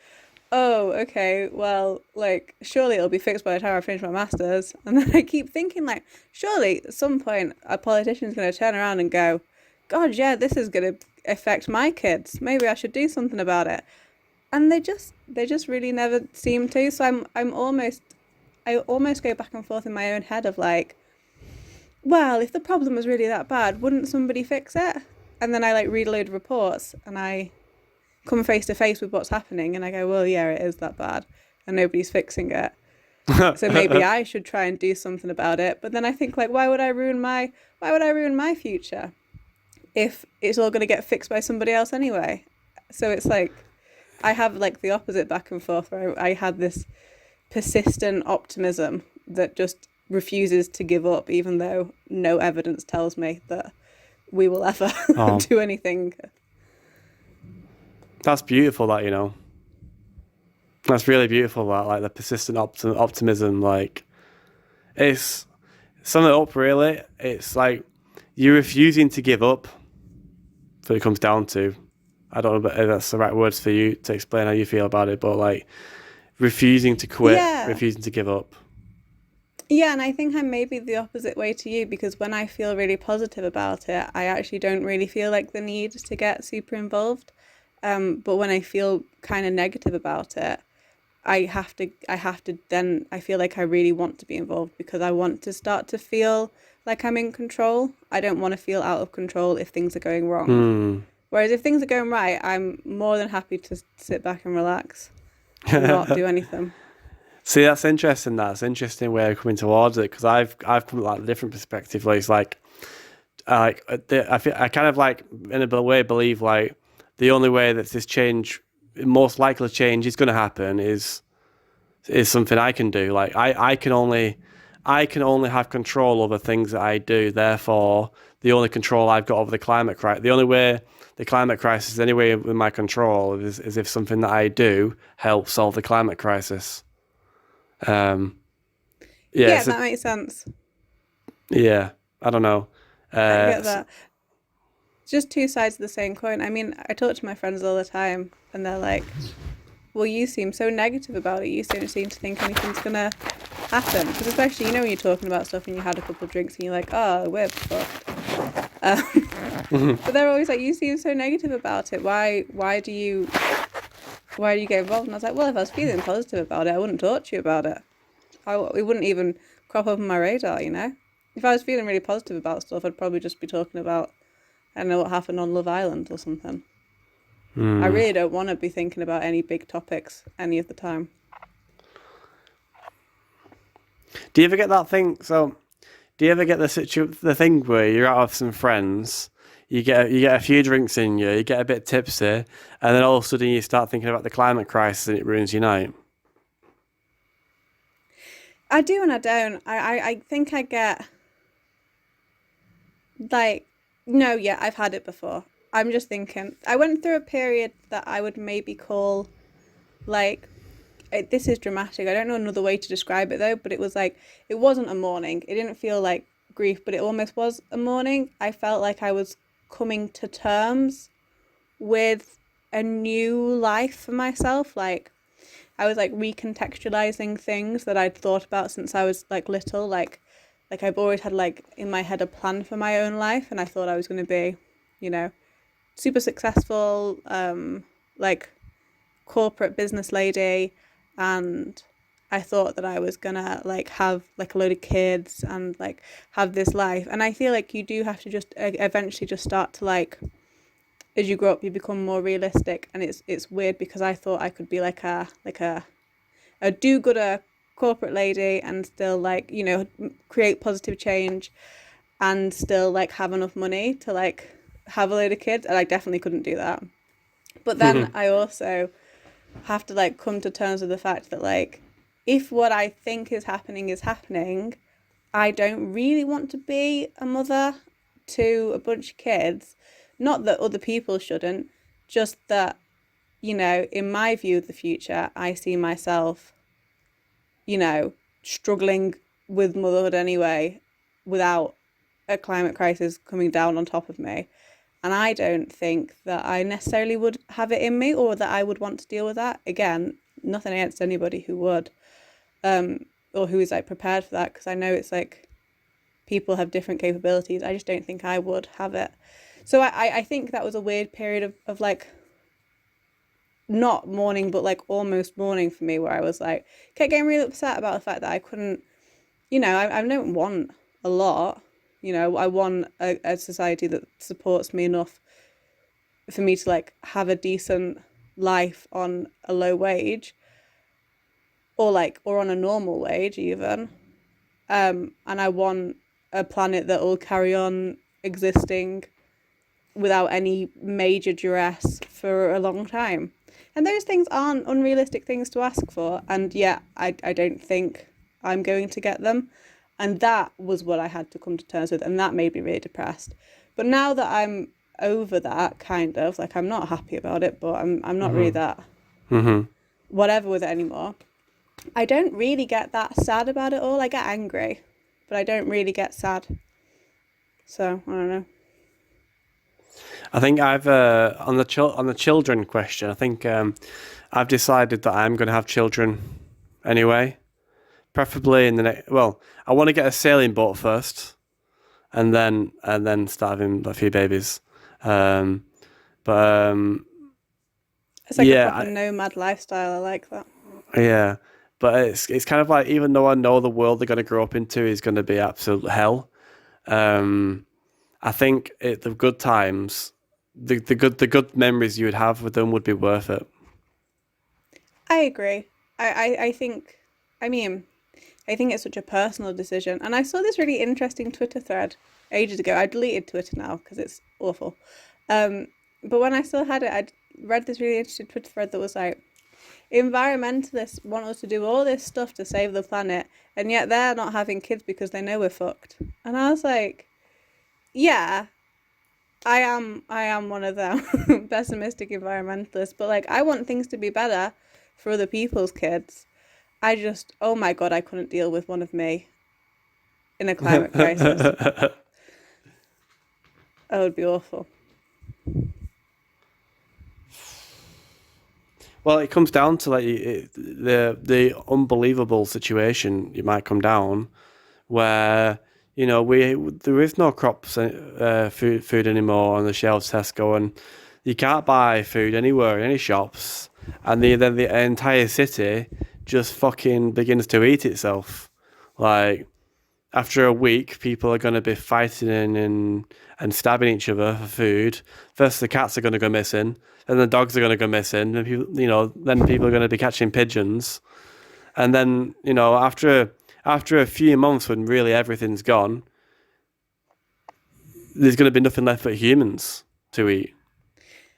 oh, okay, well, like, surely it'll be fixed by the time I finish my master's. And then I keep thinking, like, surely at some point a politician's going to turn around and go, God, yeah, this is going to affect my kids. Maybe I should do something about it. And they just really never seem to. So I almost go back and forth in my own head of like, well, if the problem was really that bad, wouldn't somebody fix it? And then I like read a load of reports and I come face to face with what's happening, and I go, well, yeah, it is that bad and nobody's fixing it. So maybe I should try and do something about it. But then I think, like, why would I ruin my future if it's all going to get fixed by somebody else anyway? So it's like I have like the opposite back and forth, where I had this persistent optimism that just refuses to give up, even though no evidence tells me that we will ever do anything. That's beautiful, that, that's really beautiful, that, like, the persistent optimism. Like, it's sum it up really, it's like you're refusing to give up. That's what it comes down to. I don't know if that's the right words for you to explain how you feel about it, but like refusing to quit, Yeah. refusing to give up. Yeah, and I think I'm maybe the opposite way to you because when I feel really positive about it, I actually don't really feel like the need to get super involved. But when I feel kind of negative about it, then I feel like I really want to be involved because I want to start to feel like I'm in control. I don't want to feel out of control if things are going wrong. Hmm. Whereas if things are going right, I'm more than happy to sit back and relax and not do anything. See, that's interesting. That's an interesting way of coming towards it because I've come at like a different perspective. Where it's like I feel I kind of like in a way believe like the only way that this change, most likely change, is going to happen is something I can do. Like I can only have control over things that I do. Therefore, the only control I've got over the climate crisis, the only way the climate crisis is anyway in my control is if something that I do helps solve the climate crisis. Um, yeah, Yeah, that makes sense. yeah. I don't know. I Uh, get that. Just two sides of the same coin. I mean, I talk to my friends all the time, and they're like, "Well, you seem so negative about it. You don't seem to think anything's gonna happen." Because especially, when you're talking about stuff and you had a couple of drinks and you're like, "Oh, we're fucked." But they're always like, "You seem so negative about it. Why do you get involved?" And I was like, "Well, if I was feeling positive about it, I wouldn't talk to you about it. It wouldn't even crop up on my radar, you know. If I was feeling really positive about stuff, I'd probably just be talking about, I don't know, what happened on Love Island or something. I really don't want to be thinking about any big topics any of the time." do you ever get that thing? So, do you ever get the thing where you're out with some friends, you get a few drinks in you, you get a bit tipsy, and then all of a sudden you start thinking about the climate crisis and it ruins your night? I do and I don't. I think I get like, no, yeah, I've had it before. I'm just thinking, I went through a period that I would maybe call like, this is dramatic. I don't know another way to describe it though, but it was like, it wasn't a mourning. It didn't feel like grief, but it almost was a mourning. I felt like I was coming to terms with a new life for myself. Like, I was like recontextualizing things that I'd thought about since I was like little. Like I've always had like in my head a plan for my own life, and I thought I was going to be, you know, super successful, like corporate business lady, and I thought that I was gonna like have like a load of kids and like have this life. And I feel like you do have to just eventually just start to like, as you grow up, you become more realistic. And it's weird because I thought I could be like a do-gooder corporate lady and still like, you know, create positive change and still like have enough money to like have a load of kids, and I definitely couldn't do that. But then I also have to like come to terms with the fact that like, if what I think is happening, I don't really want to be a mother to a bunch of kids. Not that other people shouldn't, just that, you know, in my view of the future, I see myself, you know, struggling with motherhood anyway, without a climate crisis coming down on top of me. And I don't think that I necessarily would have it in me or that I would want to deal with that. Again, nothing against anybody who would, or who is like prepared for that, because I know it's like people have different capabilities. I just don't think I would have it. So I think that was a weird period of like, not mourning, but like almost mourning for me, where I was like, kept getting really upset about the fact that I couldn't, you know, I don't want a lot. You know, I want a society that supports me enough for me to like have a decent life on a low wage, or on a normal wage even. And I want a planet that will carry on existing without any major duress for a long time. And those things aren't unrealistic things to ask for. And yeah, I don't think I'm going to get them. And that was what I had to come to terms with. And that made me really depressed. But now that I'm over that, kind of, like, I'm not happy about it, but I'm not really that whatever with it anymore. I don't really get that sad about it all. I get angry. but I don't really get sad. So I don't know. I think I've on the children question. I think I've decided that I'm going to have children anyway. Preferably in the next. Well, I want to get a sailing boat first, and then start having a few babies. Um, but It's like a yeah, proper nomad lifestyle. I like that. yeah. But it's kind of like, even though I know the world they're going to grow up into is going to be absolute hell. Um, I think the good times, the good memories you would have with them would be worth it. I agree. I think, I mean, I think it's such a personal decision. And I saw this really interesting Twitter thread ages ago. I deleted Twitter now because it's awful. Um, but when I still had it, I'd read this really interesting Twitter thread that was like, environmentalists want us to do all this stuff to save the planet, and yet they're not having kids because they know we're fucked. And I was like, yeah, I am one of them pessimistic environmentalists, but like I want things to be better for other people's kids. I just, oh my God, I couldn't deal with one of me in a climate crisis. That would be awful. Well, it comes down to like the unbelievable situation you might come down where we there is no crops, food anymore on the shelves Tesco, and you can't buy food anywhere in any shops, and then the entire city just fucking begins to eat itself. Like, after a week, people are going to be fighting and stabbing each other for food. First, the cats are going to go missing, then the dogs are going to go missing, and then people are going to be catching pigeons, and then after a few months, when really everything's gone, there's going to be nothing left but humans to eat,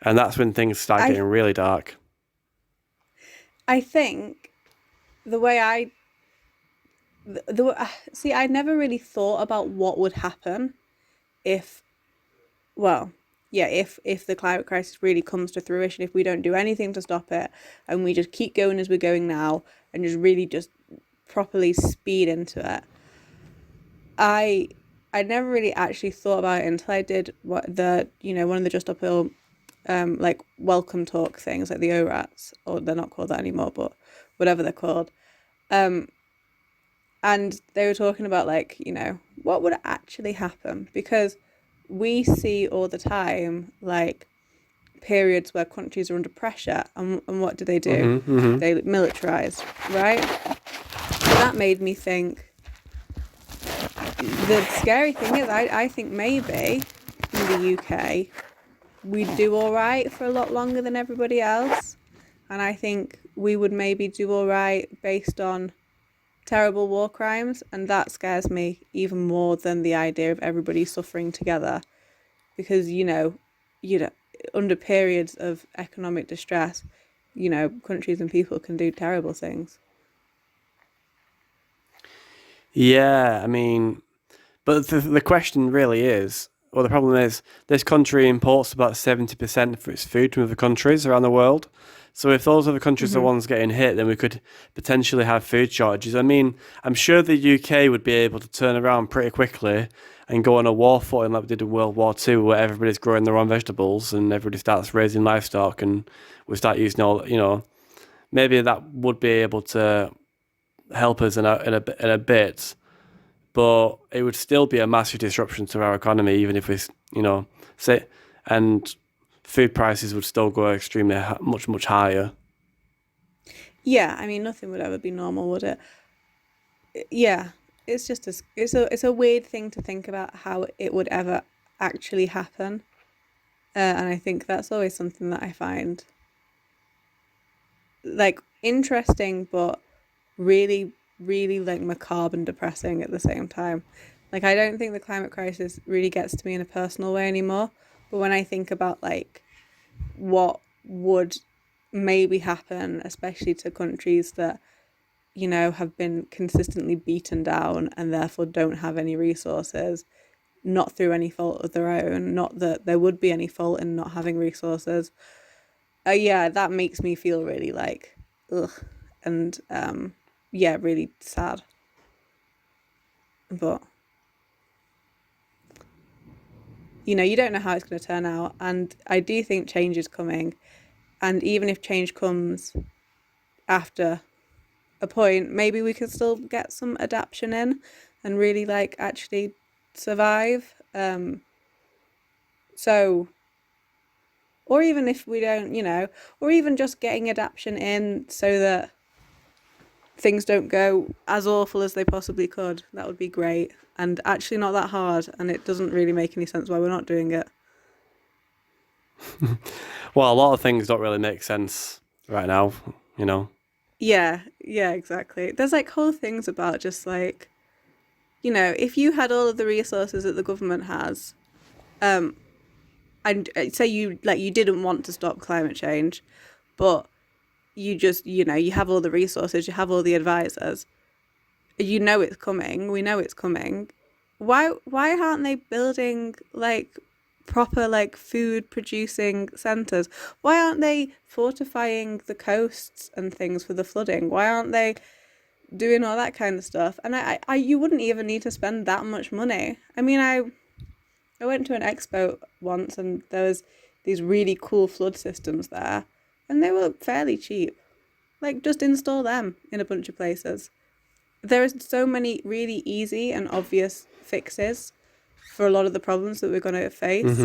and that's when things start I getting really dark. I think the way I see, I never really thought about what would happen if, well, yeah, if the climate crisis really comes to fruition, if we don't do anything to stop it, and we just keep going as we're going now, and just really just properly speed into it. I I never really actually thought about it until I did one of the Just Uphill like welcome talk things, like the ORATs, or they're not called that anymore, but whatever they're called. Um, and they were talking about, like, what would actually happen, because we see all the time, like, periods where countries are under pressure, and what do? They militarize, right? So that made me think, the scary thing is, I think maybe in the UK we do all right for a lot longer than everybody else, and I think we would maybe do all right based on terrible war crimes, and that scares me even more than the idea of everybody suffering together, because you know under periods of economic distress, countries and people can do terrible things. Yeah, I mean, but the question really is, well, the problem is, this country imports about 70% of its food from other countries around the world. So if those other countries are the Hmm. ones getting hit, then we could potentially have food shortages. I mean, I'm sure the UK would be able to turn around pretty quickly and go on a war footing like we did in World War II, where everybody's growing their own vegetables and everybody starts raising livestock, and we start using maybe that would be able to help us in a bit, but it would still be a massive disruption to our economy, even if we, say, and food prices would still go extremely much higher. Yeah, I mean, nothing would ever be normal, would it? Yeah, it's just it's a weird thing to think about how it would ever actually happen, and I think that's always something that I find, like, interesting, but really, really, like, macabre and depressing at the same time. Like, I don't think the climate crisis really gets to me in a personal way anymore, but when I think about, like, what would maybe happen, especially to countries that have been consistently beaten down and therefore don't have any resources, not through any fault of their own, not that there would be any fault in not having resources. Yeah, that makes me feel really, like, ugh, and yeah, really sad. But you don't know how it's going to turn out, and I do think change is coming. And even if change comes after a point, maybe we can still get some adaptation in and really like actually survive. So, or even if we don't, or even just getting adaptation in so that things don't go as awful as they possibly could. That would be great. And actually not that hard. And it doesn't really make any sense why we're not doing it. Well, a lot of things don't really make sense right now, you know. Yeah, exactly. There's like whole things about just like, if you had all of the resources that the government has, and say you didn't want to stop climate change, but you just, you have all the resources, you have all the advisors, it's coming, we know it's coming. Why aren't they building like proper like food producing centers? Why aren't they fortifying the coasts and things for the flooding? Why aren't they doing all that kind of stuff? And I you wouldn't even need to spend that much money. I mean, I went to an expo once and there was these really cool flood systems there, and they were fairly cheap. Like, just install them in a bunch of places. There is so many really easy and obvious fixes for a lot of the problems that we're going to face.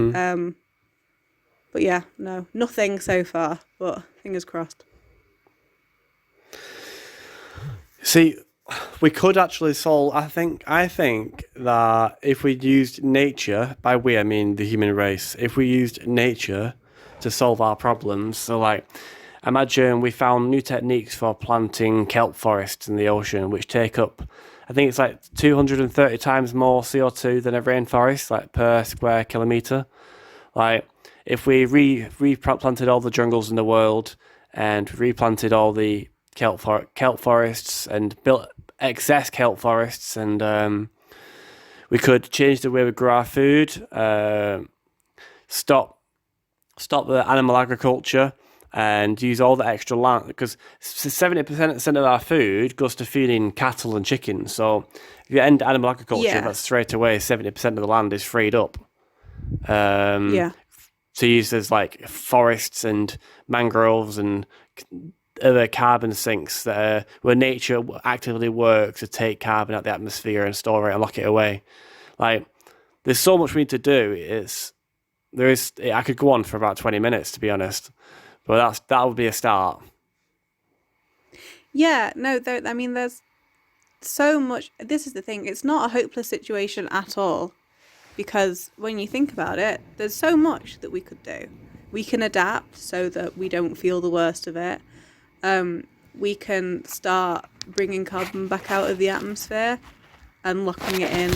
But yeah, no, nothing so far, but fingers crossed. See, we could actually solve. I think that if we used nature, by we I mean the human race, if we used nature to solve our problems, so like, imagine we found new techniques for planting kelp forests in the ocean, which take up, I think it's like 230 times more CO2 than a rainforest, like per square kilometre. Like, if we replanted all the jungles in the world and replanted all the kelp forests and built excess kelp forests, and we could change the way we grow our food, stop the animal agriculture, and use all the extra land, because 70% of our food goes to feeding cattle and chickens. So if you end animal agriculture, that's straight away 70% of the land is freed up. To use as like forests and mangroves and other carbon sinks that where nature actively works to take carbon out of the atmosphere and store it and lock it away. Like, there's so much we need to do. I could go on for about 20 minutes, to be honest, but that would be a start. Yeah, no, I mean, there's so much. This is the thing. It's not a hopeless situation at all, because when you think about it, there's so much that we could do. We can adapt so that we don't feel the worst of it. We can start bringing carbon back out of the atmosphere and locking it in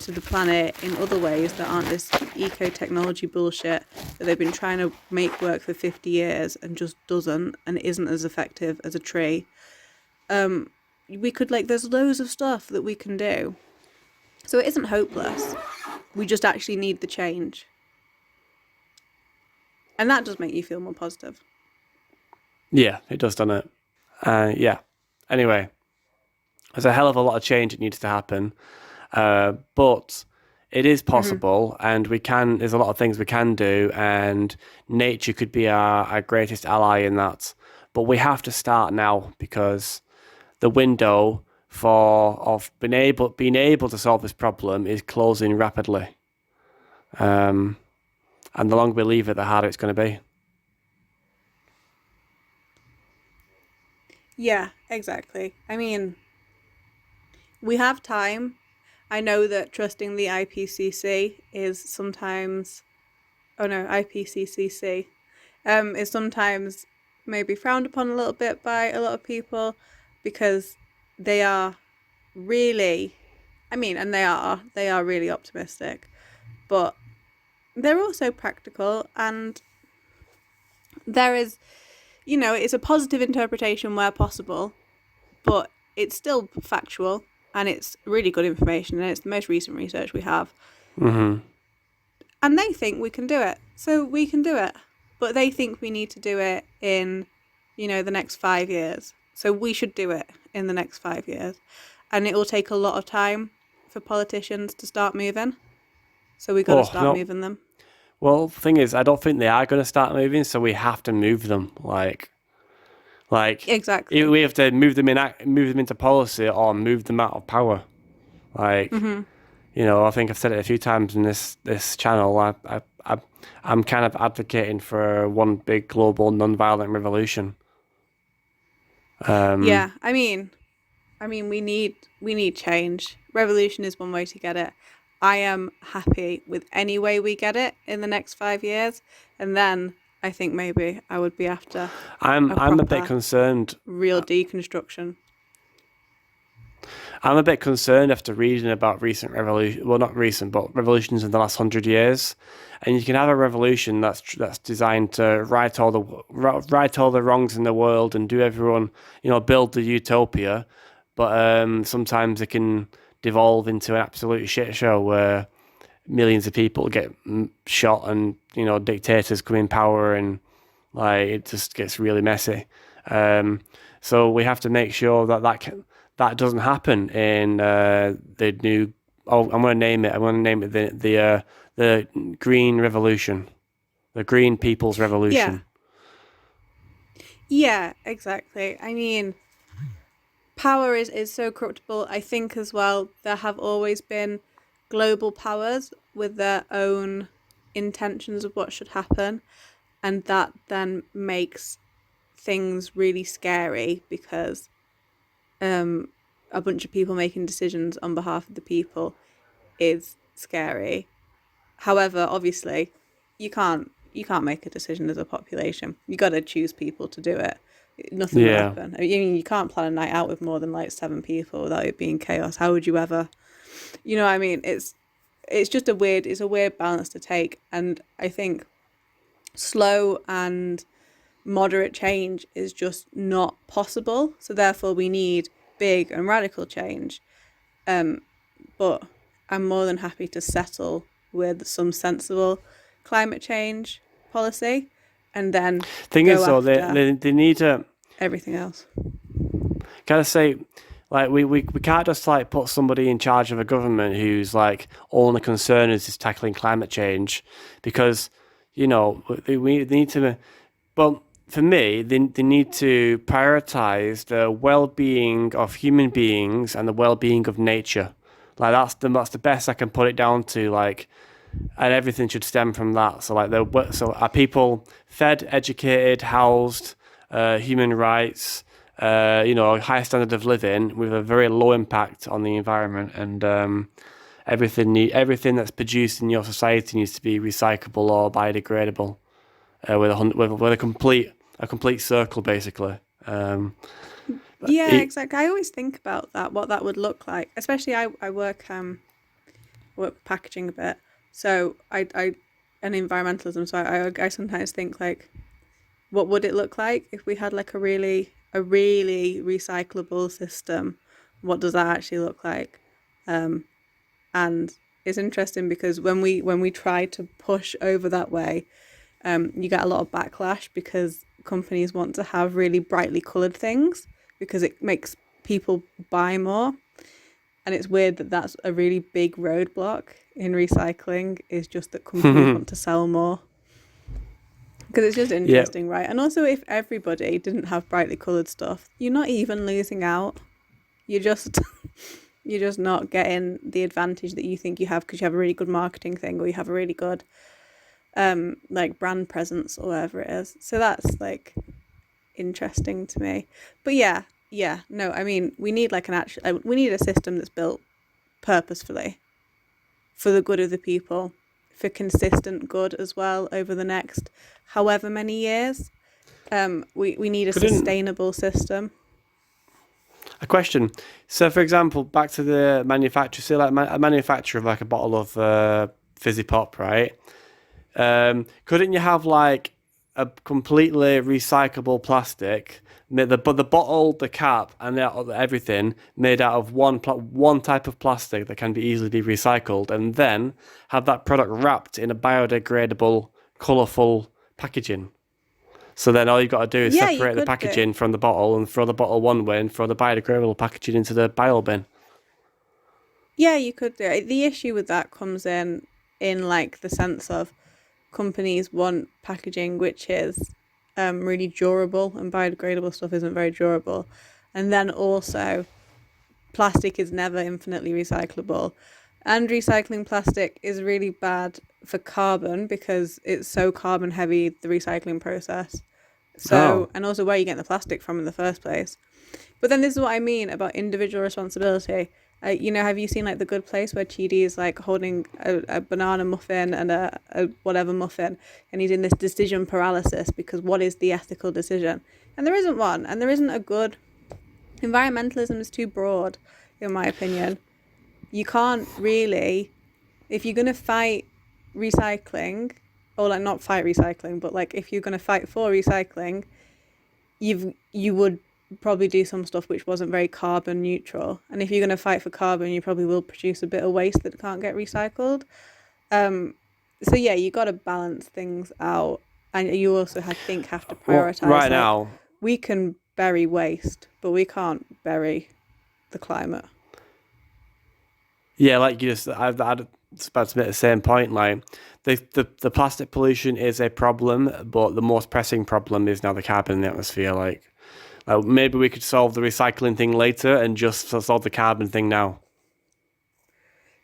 to the planet in other ways that aren't this eco-technology bullshit that they've been trying to make work for 50 years and just doesn't and isn't as effective as a tree. We could, like, there's loads of stuff that we can do. So it isn't hopeless. We just actually need the change. And that does make you feel more positive. Yeah, it does, doesn't it? Yeah. Anyway, there's a hell of a lot of change that needs to happen. But it is possible, and there's a lot of things we can do, and nature could be our greatest ally in that. But we have to start now, because the window of being able to solve this problem is closing rapidly. And the longer we leave it, the harder it's going to be. Yeah, exactly. I mean, we have time. I know that trusting the IPCC is sometimes, IPCC, is sometimes maybe frowned upon a little bit by a lot of people, because they are really, and they are really optimistic, but they're also practical, and there is, it's a positive interpretation where possible, but it's still factual, and it's really good information, and it's the most recent research we have. Mm-hmm. And they think we can do it, so we can do it. But they think we need to do it in, the next 5 years. So we should do it in the next 5 years. And it will take a lot of time. for politicians to start moving. So we got to Oh start no. moving them. Well, the thing is, I don't think they are going to start moving, so we have to move them. Like Exactly. we have to move them into policy or move them out of power. Like, I think I've said it a few times in this channel. I'm kind of advocating for one big global non-violent revolution. Yeah, I mean, we need change. Revolution is one way to get it. I am happy with any way we get it in the next 5 years, and then I think maybe I would be after I'm a bit proper, concerned. real deconstruction. I'm a bit concerned after reading about recent revolution. Well, not recent, but revolutions in the last 100 years. And you can have a revolution that's designed to right all the wrongs in the world and do everyone, build the utopia. But sometimes it can devolve into an absolute shit show where millions of people get shot and dictators come in power and like it just gets really messy. So we have to make sure that doesn't happen in the new. Oh, I'm going to name it the Green Revolution, the Green People's Revolution. Yeah, exactly. I mean, power is so corruptible. I think as well there have always been global powers with their own intentions of what should happen, and that then makes things really scary because a bunch of people making decisions on behalf of the people is scary. However, obviously, you can't make a decision as a population. You got to choose people to do it. Nothing will happen. I mean, you can't plan a night out with more than like 7 people without it being chaos. How would you ever? You know what I mean? It's just a weird balance to take, and I think slow and moderate change is just not possible. So therefore, we need big and radical change. But I'm more than happy to settle with some sensible climate change policy, and then thing go is though after they need to everything else. kind of say like we can't just like put somebody in charge of a government who's like only concern is tackling climate change, because we need to. But for me, they need to prioritize the well-being of human beings and the well-being of nature. Like that's the best I can put it down to. Like, and everything should stem from that. So like so are people fed, educated, housed, human rights, high standard of living with a very low impact on the environment, and everything that's produced in your society needs to be recyclable or biodegradable, with a complete circle basically. Exactly. I always think about that, what that would look like. Especially I work packaging a bit, so I and environmentalism. So I sometimes think like, what would it look like if we had like a really recyclable system? What does that actually look like? And it's interesting because when we try to push over that way, you get a lot of backlash because companies want to have really brightly coloured things because it makes people buy more. And it's weird that that's a really big roadblock in recycling, is just that companies want to sell more. Because it's just interesting, right? And also, if everybody didn't have brightly coloured stuff, you're not even losing out. You're just not getting the advantage that you think you have because you have a really good marketing thing or you have a really good like brand presence or whatever it is. So that's like interesting to me. But no, I mean, we need like we need a system that's built purposefully for the good of the people, for consistent good as well over the next however many years. We need a sustainable system. A question. So, for example, back to the manufacturer. Say, like a manufacturer of like a bottle of fizzy pop, right? Couldn't you have like a completely recyclable plastic, the bottle, the cap, and everything made out of one type of plastic that can be easily be recycled, and then have that product wrapped in a biodegradable, colourful packaging? So then all you've got to do is separate the packaging from the bottle and throw the bottle one way and throw the biodegradable packaging into the bio bin. Yeah, you could do it. The issue with that comes in like the sense of companies want packaging which is really durable, and biodegradable stuff isn't very durable. And then also, plastic is never infinitely recyclable. And recycling plastic is really bad for carbon because it's so carbon heavy, the recycling process. Oh, So, and also where you get the plastic from in the first place. But then this is what I mean about individual responsibility. Have you seen like The Good Place where Chidi is like holding a banana muffin and a whatever muffin, and he's in this decision paralysis because what is the ethical decision? And there isn't one, and there isn't a good. Environmentalism is too broad, in my opinion. You can't really, if you're gonna fight recycling, or like not fight recycling, but like if you're gonna fight for recycling, you would probably do some stuff which wasn't very carbon neutral. And if you're going to fight for carbon, you probably will produce a bit of waste that can't get recycled. So yeah, you got to balance things out, and you also I think have to well, prioritize. right Like, now, we can bury waste, but we can't bury the climate. yeah, like you just, I was about to make the same point. Like the plastic pollution is a problem, but the most pressing problem is now the carbon in the atmosphere. Like maybe we could solve the recycling thing later and just solve the carbon thing now.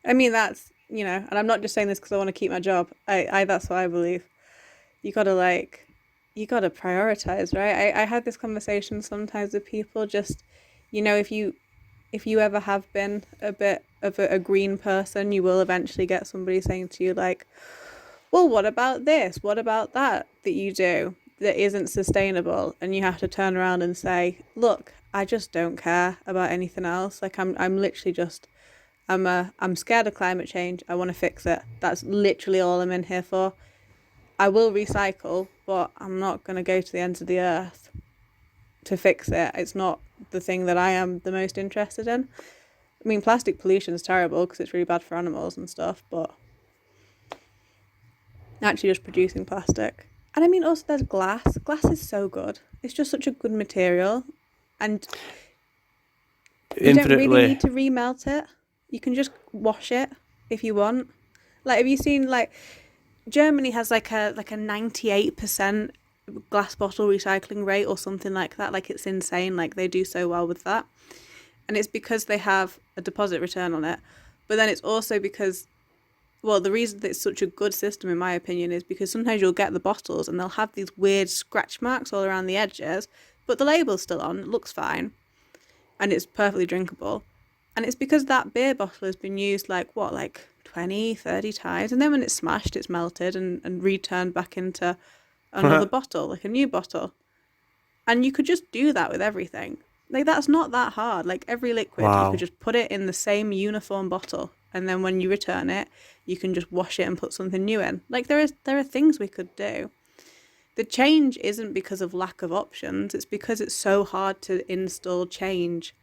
I mean, that's, and I'm not just saying this because I want to keep my job. I that's what I believe. You gotta like, you gotta prioritize, right? I had this conversation sometimes with people. Just, if you ever have been a bit of a green person, you will eventually get somebody saying to you like, well, what about this? What about that you do that isn't sustainable? And you have to turn around and say, look, I just don't care about anything else. Like I'm literally just I'm scared of climate change. I want to fix it. That's literally all I'm in here for. I will recycle, but I'm not going to go to the ends of the earth to fix it. It's not the thing that I am the most interested in. I mean, plastic pollution is terrible because it's really bad for animals and stuff, but actually just producing plastic. And I mean, also there's glass. Glass is so good. It's just such a good material. And you don't really Infinitely. need to remelt it. You can just wash it if you want. Like, have you seen like Germany has like a 98% glass bottle recycling rate or something like that. Like, it's insane. Like, they do so well with that. And it's because they have a deposit return on it. But then it's also because, well, the reason that it's such a good system, in my opinion, is because sometimes you'll get the bottles and they'll have these weird scratch marks all around the edges, but the label's still on, it looks fine, and it's perfectly drinkable. And it's because that beer bottle has been used like 20, 30 times. And then when it's smashed, it's melted and returned back into another bottle, like a new bottle. And you could just do that with everything. Like, that's not that hard. Like, every liquid, you could Wow. just put it in the same uniform bottle. And then when you return it, you can just wash it and put something new in. Like, there are things we could do. The change isn't because of lack of options. It's because it's so hard to install change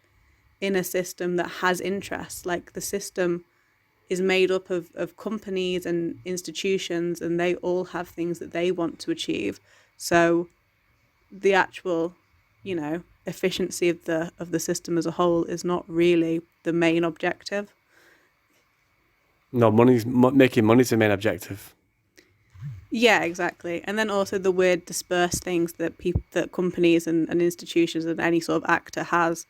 in a system that has interests. Like, the system is made up of companies and institutions, and they all have things that they want to achieve. So the actual, efficiency of the system as a whole is not really the main objective. No, making money's the main objective. Yeah, exactly. And then also the weird dispersed things that companies and institutions and any sort of actor has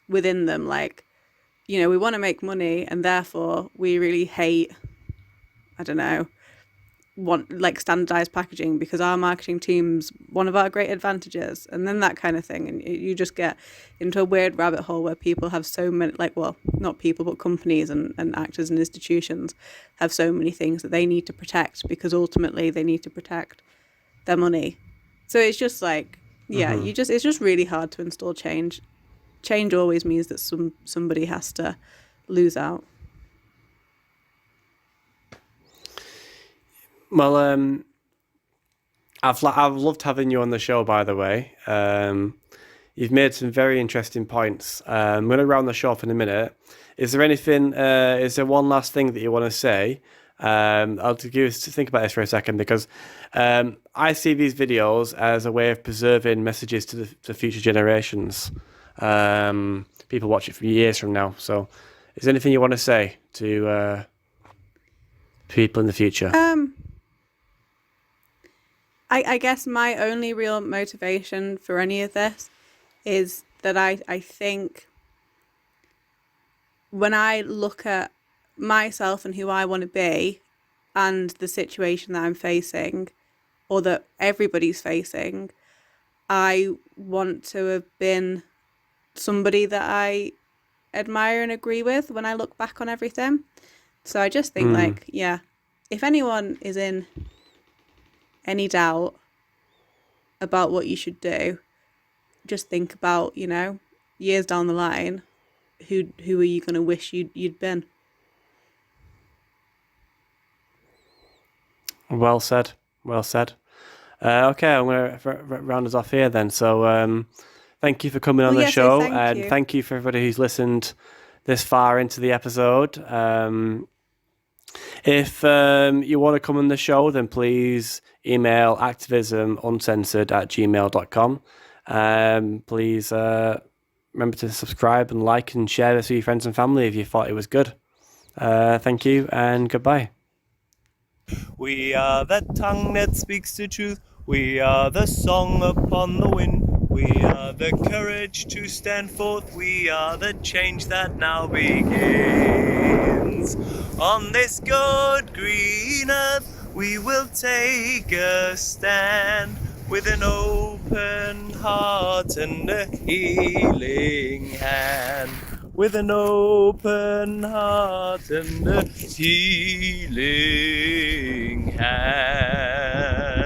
within them. Like, we want to make money, and therefore we really hate, I don't know, want like standardized packaging because our marketing team's one of our great advantages, and then that kind of thing. And you just get into a weird rabbit hole where people have so many, like, well, not people, but companies and actors and institutions have so many things that they need to protect because ultimately they need to protect their money. So it's just like, yeah, it's just really hard to install change. Change always means that somebody has to lose out. Well, I've loved having you on the show. By the way, you've made some very interesting points. I'm going to round the show off in a minute. Is there anything? Is there one last thing that you want to say? I'll give you to think about this for a second because I see these videos as a way of preserving messages to future generations. People watch it for years from now. So, is there anything you want to say? to people in the future? I guess my only real motivation for any of this is that I think when I look at myself and who I want to be and the situation that I'm facing or that everybody's facing, I want to have been somebody that I admire and agree with when I look back on everything. So I just think like, yeah, if anyone is in any doubt about what you should do, just think about, you know, years down the line, who are you going to wish you'd been? Well said. Well said. Okay, I'm going to round us off here then. So thank you for coming on the show. And thank you for everybody who's listened this far into the episode. If you want to come on the show, then please email activismuncensored@gmail.com. Please remember to subscribe and like and share this with your friends and family if you thought it was good. Thank you and goodbye. We are the tongue that speaks the truth. We are the song upon the wind. We are the courage to stand forth. We are the change that now begins. On this good green earth, we will take a stand with an open heart and a healing hand. With an open heart and a healing hand.